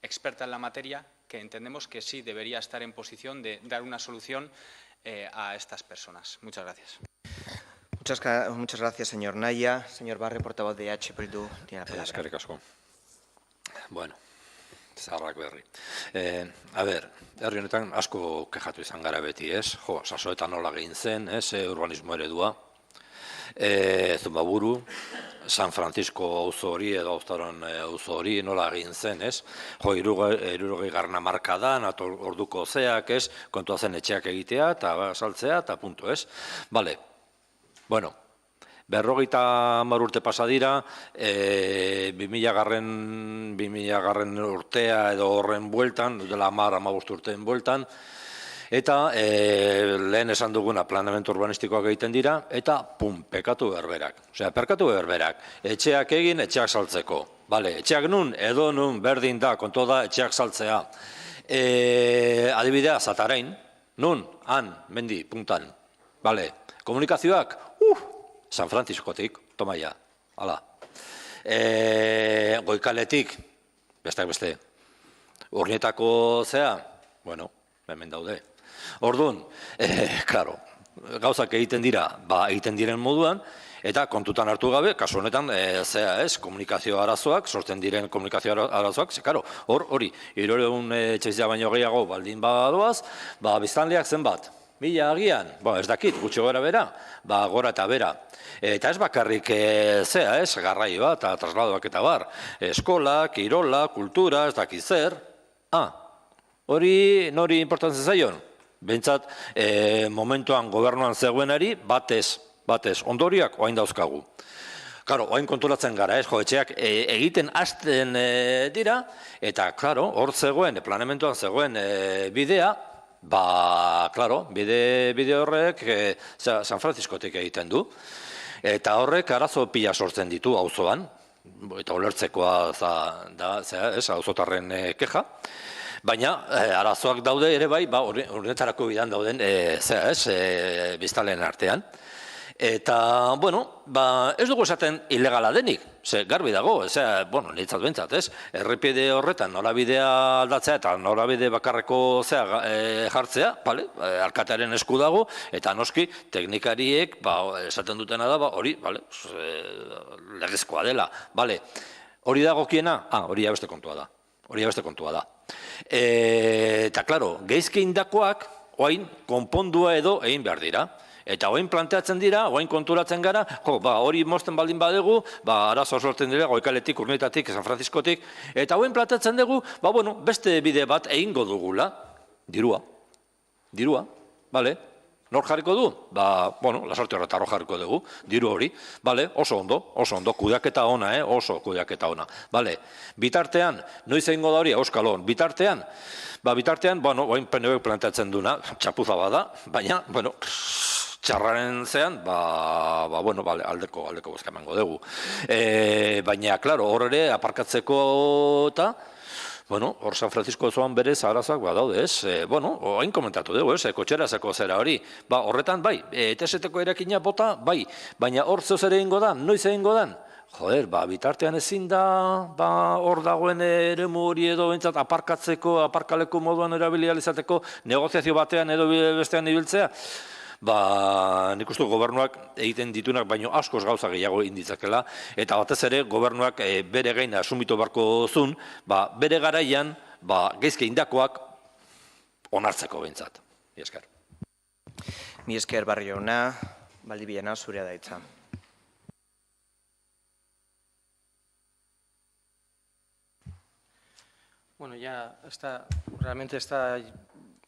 B: experta en la materia que entendemos que sí debería estar en posición de dar una solución a estas personas. Muchas gracias.
A: Muchas gracias, señor Naya. Señor Barrio, portavoz de EH Bildu, tiene la palabra.
C: Eskerrik asko. Bueno, zaharrak berri. A ber, herri honetan asko kexatu izan gara beti, ez? Jo, sasoetan nola egin zen, ez? Urbanismo eredua. Zumbaburu, San Francisco auzo hori edo Auzaron auzo hori nola egin zen, ez? Jo, 60. hamarkadan, orduko zeak, ez? Kontua zen etxeak egitea eta saltzea eta punto, ez? Bale, bueno, 50 urte pasa dira, 2000 urtea edo horren bueltan, dela 10-15 urteen bueltan, eta lehen esan duguna planteamendu urbanistikoak egiten dira, eta pekatu berberak. Osea, perkatu berberak. Etxeak egin, etxeak saltzeko. Bale, etxeak nun, edo nun, berdin da, kontu da, etxeak saltzea. Adibidea, Zatarain, nun, han, mendi, puntan. Bale, komunikazioak, San Franciscotik, tomaia, hala. Goikaletik, besteak beste. Urnietako zea, bueno, hemen daude. Orduan, klaro, gauzak egiten dira, egiten diren moduan, eta kontutan hartu gabe, kasu honetan, zea ez, komunikazio arazoak, sortzen diren komunikazio arazoak, karo, hori, 300 etxezia baino gehiago baldin badoaz, biztanleak zenbat? 1000 agian, ez dakit, gutxi gora bera, gora eta bera. Eta ez bakarrik zea ez, garraioa eta trasladoak eta bar, eskola, kirola, kultura, ez dakit zer, hori nori importantzen zaion? Behintzat, momentuan gobernuan zegoenari, batez, ondoriak oain dauzkagu. Karo, oain konturatzen gara, ez, etxeak egiten hasten dira, eta, klaro, hor zegoen, planeamentuan zegoen bidea, klaro, bide horrek San Franciscotik egiten du. Eta horrek arazo pila sortzen ditu auzoan, eta ulertzekoa da, ez, auzotarren keja. Baina, arazoak daude ere bai, horretarako bidan dauden, biztanleen artean. Eta, bueno, ez dugu esaten ilegala denik, garbi dago, niretzat bentsat, ez? Errepide horretan norabidea aldatzea eta norabide bakarreko jartzea, alkatearen esku dago, eta noski, teknikariek, esaten dutena da, hori, legezkoa dela, hori dagokiena? Hori abeste kontua da. Eta, klaro, geizki indakoak, oain, konpondua edo egin behar dira. Eta oain planteatzen dira, oain konturatzen gara, hori mozten baldin badegu, arazo sortzen dira, Goikaletik, Urnietatik, San Franciscotik, eta oain planteatzen dugu, beste bide bat egingo dugula, dirua, bale? Nor jarriko du? Lasarte horretan hor jarriko dugu, diru hori, oso ondo, kudeaketa ona, oso kudeaketa ona. Bitartean, noiz egingo da hori, auskalon, bitartean, oain PNV planteatzen duna, txapuza bada, baina, txarraren zean, aldeko bozka emango dugu. Baina, klaro, hor ere, aparkatzeko eta, hor San Francisco zoan berez arazoak badaude, ez? Oain komentatu dugu, ez? Kotxerazeko zera hori. Horretan, ETS-eko erakina bota, baina hor zeuz ere egingo da, noiz egingo dan? Joder, bitartean ezin da, hor dagoen eremu hori edo bentsat aparkatzeko, aparkaleko moduan erabilializateko negoziazio batean edo bestean ibiltzea. Nik uste gobernuak egiten ditunak baino askoz gauza gehiago inditzakela, eta batez ere gobernuak bere gaina asumitu barko zun, bere garaian geizke indakoak onartzeko behintzat. Mi esker.
A: Mi esker, Barrio jauna, Valdiviana, zurea da hitza.
D: Bueno, ya está, realmente está...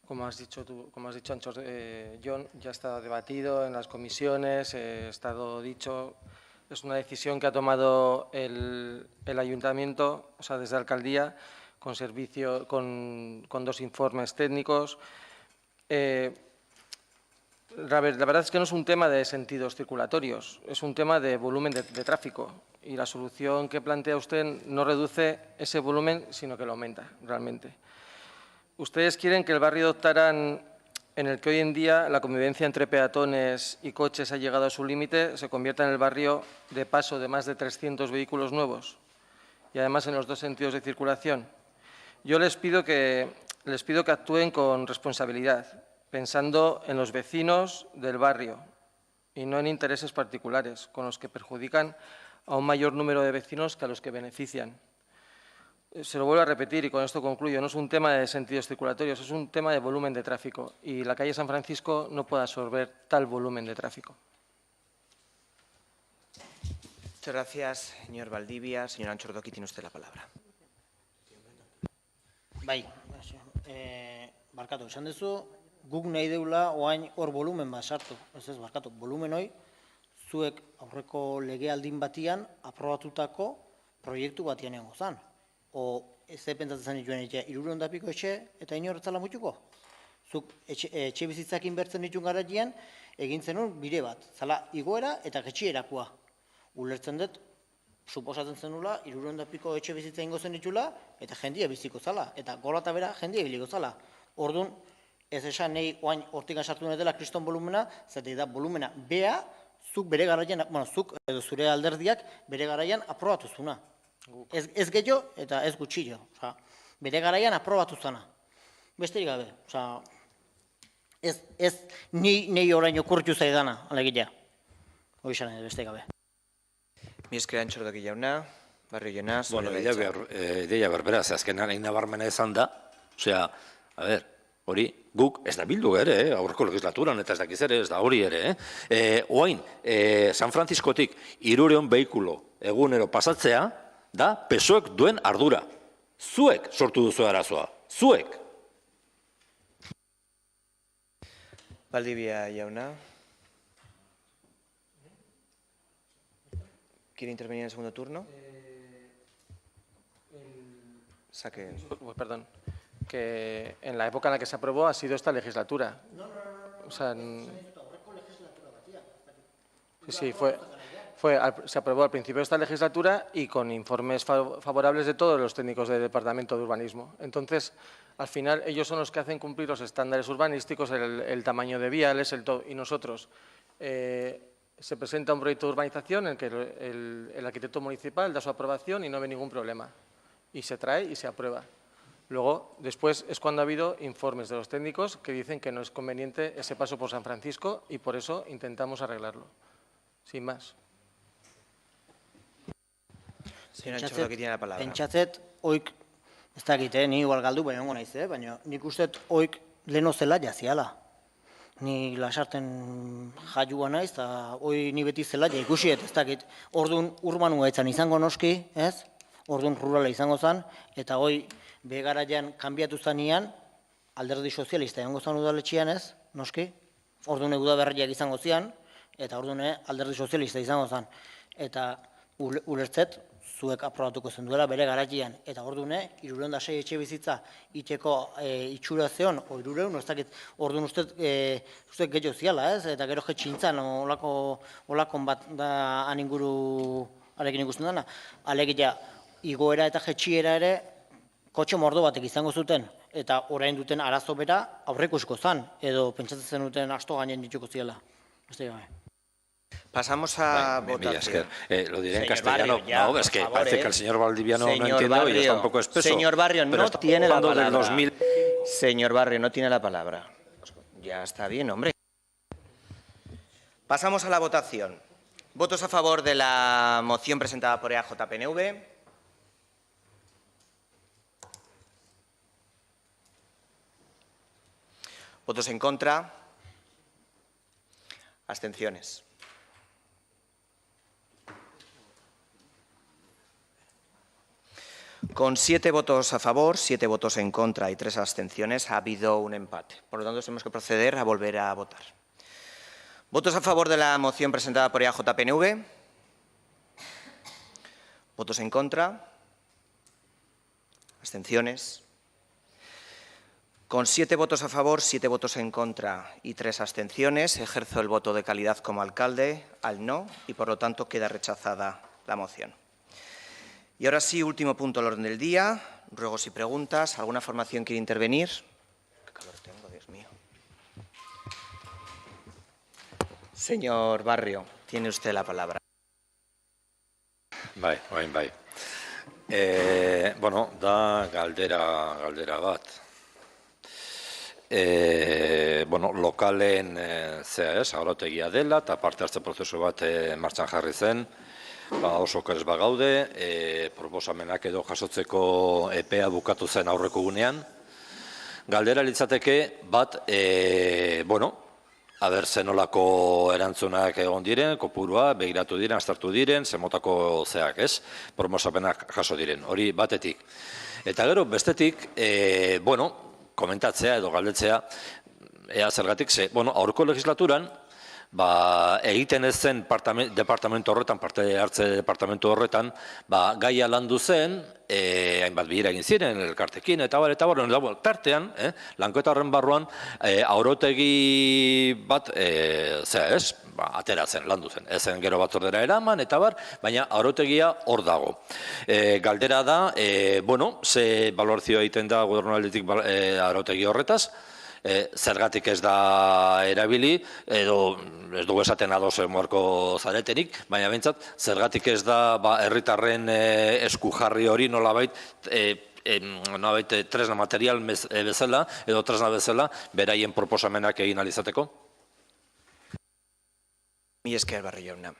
D: Como has dicho antes, John, ya está debatido en las comisiones, ha estado dicho, es una decisión que ha tomado el ayuntamiento, o sea, desde la alcaldía, con 2 informes técnicos. La verdad es que no es un tema de sentidos circulatorios, es un tema de volumen de tráfico, y la solución que plantea usted no reduce ese volumen, sino que lo aumenta realmente. Ustedes quieren que el barrio de Octarán, en el que hoy en día la convivencia entre peatones y coches ha llegado a su límite, se convierta en el barrio de paso de más de 300 vehículos nuevos y además en los 2 sentidos de circulación. Yo les pido que actúen con responsabilidad, pensando en los vecinos del barrio y no en intereses particulares, con los que perjudican a un mayor número de vecinos que a los que benefician. Se lo vuelvo a repetir y con esto concluyo, no es un tema de sentidos circulatorios, es un tema de volumen de tráfico y la calle San Francisco no puede absorber tal volumen de tráfico.
A: Muchas gracias, señor Valdivia. Señor Antxordoki, tiene usted la palabra.
E: Bai, barkatu, esan duzu, guk nahi deula oain hor volumen bat sartu. Ez barkatu, volumen hoi, zuek aurreko legealdin batian aprobatutako proiektu batian egon zan. O, ez pentsatzen dituen etxe, 300 piko etxe eta inor etzala mutuko. Zuk etxe bizitzak inbertzen ditun garaian, egin zenun bide bat, zala igoera eta getxierakoa. Ulertzen dut, suposatzen zenula, 300 piko etxe bizitza ingo zen ditula, eta jendia biziko zala, eta gola eta bera jendia biliko zala. Orduan, ez esan nahi oain hortik sartu dela kriston volumena, zate da volumena bea, zuk bere garaian, bueno, zuk edo zure alderdiak bere garaian aprobatu zuna. Ez gehiago eta ez gutxillo. Bere garaian aprobatu zana. Besterik gabe. Ez ni orain okurritu zaidana, alegia. Hoizan besterik gabe.
A: Mi esker Antxordoki jauna, Barrio jauna.
C: Bueno, ideia berbera, ze azkenan egin nabarmena izan da, osea, a ver, hori, guk ez da bildu ere, aurreko legislaturan eta ez dakiz ere, ez da hori ere. Oain, San Franciscotik 300 behikulo egunero pasatzea, da PSOEk duen ardura. Zuek sortu duzu arazoa, zuek.
A: Valdivia jauna. ¿Quiere intervenir en el segundo turno? Saque.
D: Perdón. Que en la época en la que se aprobó ha sido esta legislatura. O sea, sí, se aprobó al principio de esta legislatura y con informes favorables de todos los técnicos del Departamento de Urbanismo. Entonces, al final, ellos son los que hacen cumplir los estándares urbanísticos, el tamaño de viales, el todo. Y nosotros, se presenta un proyecto de urbanización en el que el arquitecto municipal da su aprobación y no ve ningún problema. Y se trae y se aprueba. Luego, después es cuando ha habido informes de los técnicos que dicen que no es conveniente ese paso por San Francisco y por eso intentamos arreglarlo. Sin más.
A: Señor Antxordoki tiene la palabra.
E: Pentsatzet, oik, ez dakit, ni igual galdu, baina ongo naiz, baina nik ustet oik leheno zela jaziala. Ni lasarten jaiua naiz, eta hoi ni beti zela ja ikusiet, ez dakit. Orduan urbanua etzan izango noski, ez? Orduan rurala izango zen, eta hoi begaraian kanbiatu zanean, alderdi sozialista egongo zen udaletxean, ez? Noski? Orduan udaberriak izango zian, eta orduan alderdi sozialista izango zen. Eta ulertzet, zuek aprobatuko zen duela bere garaian, eta orduan 306 etxe bizitza iteko itxura zeon, o 300, ez dakit, orduan uste gehiago ziala, ez? Eta gero jetxintzan, olakon bat da aninguru arekin ikusten dena, alegia igoera eta jetxiera ere kotxe mordo batek izango zuten, eta orain duten arazo bera aurreikusko zan, edo pentsatzen zenuten asto gainen dituko ziela.
A: Pasamos a votación.
C: Lo diré en castellano. No, es que parece que el señor Valdiviano no entiende y está un poco espeso.
A: Señor Barrio, no tiene la palabra. Señor Barrio, no tiene la palabra. Ya está bien, hombre. Pasamos a la votación. Votos a favor de la moción presentada por EAJ-PNV. Votos en contra. Abstenciones. Con 7 votos a favor, 7 votos en contra y 3 abstenciones, ha habido un empate. Por lo tanto, tenemos que proceder a volver a votar. ¿Votos a favor de la moción presentada por EAJ-PNV? ¿Votos en contra? ¿Abstenciones? Con 7 votos a favor, 7 votos en contra y 3 abstenciones, ejerzo el voto de calidad como alcalde al no y, por lo tanto, queda rechazada la moción. Y ahora sí, último punto del orden del día. Ruegos y preguntas. ¿Alguna formación quiere intervenir? Qué calor tengo, Dios mío. Señor Barrio, tiene usted la palabra.
C: Bai. Bueno, da galdera bat. Bueno, lokalen arautegia dela, eta parte hartze prozesu bat martxan jarri zen. Oso oker ez bagaude, proposamenak edo jasotzeko epea bukatu zen aurreko gunean. Galdera litzateke bat, bueno, Aber zenolako erantzunak egon diren, kopurua, begiratu diren, aztertu diren, zemotako zeak, ez? Promosapenak jaso diren, hori batetik. Eta gero, bestetik, komentatzea edo galdetzea, ea zergatik, aurreko legislaturan, egiten ez zen departamentu horretan, parte hartze departamentu horretan, gaia landu zen, hainbat bilera egin ziren, elkartekin, eta tartean, lanketa horren barruan, aurotegi bat, ateratzen, landu zen. Ezen gero batzordera eraman, eta baina arotegia hor dago. Galdera da, ze balorazioa egiten da gobernualdetik arotegi horretaz, zergatik ez da erabili, edo ez dugu esaten ados moarko zaretenik, baina behintzat, zergatik ez da herritarren esku jarri hori nolabait tresna material bezala, edo tresna bezala, beraien proposamenak egin alizateko?
A: Mi esker, Barrio jauna.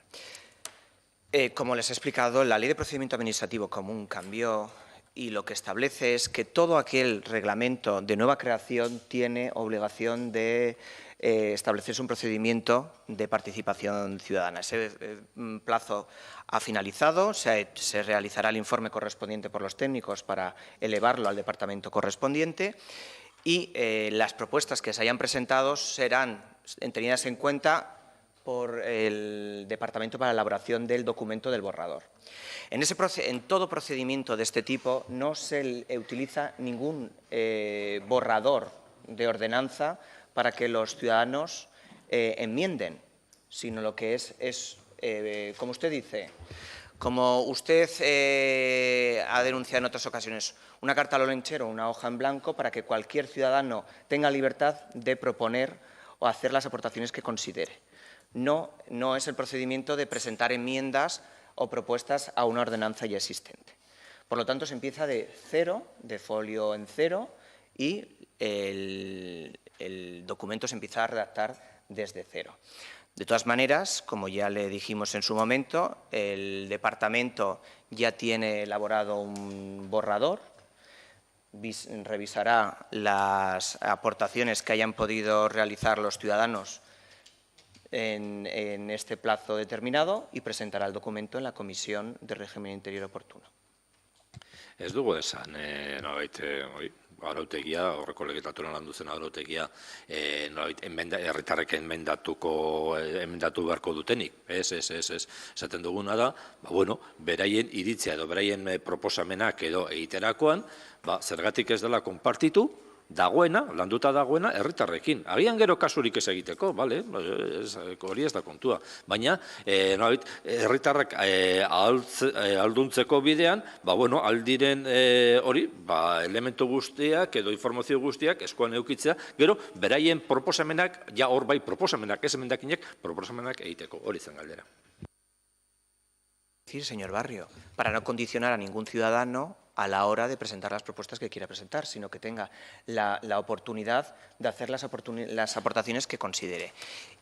A: Como les he explicado, la Ley de Procedimiento Administrativo Común cambió y lo que establece es que todo aquel reglamento de nueva creación tiene obligación de establecerse un procedimiento de participación ciudadana. Ese plazo ha finalizado, se realizará el informe correspondiente por los técnicos para elevarlo al departamento correspondiente y las propuestas que se hayan presentado serán tenidas en cuenta por el departamento para la elaboración del documento del borrador. En todo procedimiento de este tipo no se utiliza ningún borrador de ordenanza para que los ciudadanos enmienden, sino lo que es como usted dice, como usted ha denunciado en otras ocasiones, una carta al olenchero, una hoja en blanco para que cualquier ciudadano tenga libertad de proponer o hacer las aportaciones que considere. No es el procedimiento de presentar enmiendas o propuestas a una ordenanza ya existente. Por lo tanto, se empieza de cero, de folio en cero, y el documento se empieza a redactar desde cero. De todas maneras, como ya le dijimos en su momento, el departamento ya tiene elaborado un borrador, revisará las aportaciones que hayan podido realizar los ciudadanos en este plazo determinado y presentará el documento en la Comisión de Régimen Interior oportuno.
C: Ez dugu esan, arautegia, horreko legislaturan landu zen arautegia, herritarrek emendatu beharko dutenik. Ez. Esaten duguna da, beraien iritzia edo beraien proposamenak edo egiterakoan, zergatik ez dela konpartitu, landuta dagoena, herritarrekin. Agian gero kasurik ez egiteko, hori ez da kontua. Baina, herritarrek alduntzeko bidean, aldiren hori, elementu guztiak edo informazio guztiak eskuan eukitzea, gero, beraien proposamenak, ja hor bai proposamenak, ez emendakinek, proposamenak egiteko, hori zen galdera.
A: Decir, señor Barrio, para no condicionar a ningún ciudadano a la hora de presentar las propuestas que quiera presentar, sino que tenga la oportunidad de hacer las aportaciones que considere.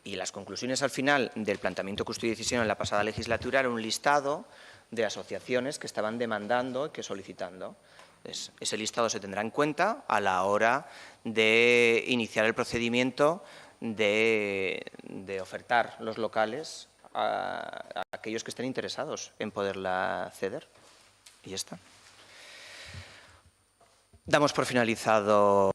A: Y las conclusiones al final del planteamiento que usted hizo en la pasada legislatura era un listado de asociaciones que estaban demandando y que solicitando. Ese listado se tendrá en cuenta a la hora de iniciar el procedimiento de ofertar los locales a aquellos que estén interesados en poderla ceder. Y ya está. Damos por finalizado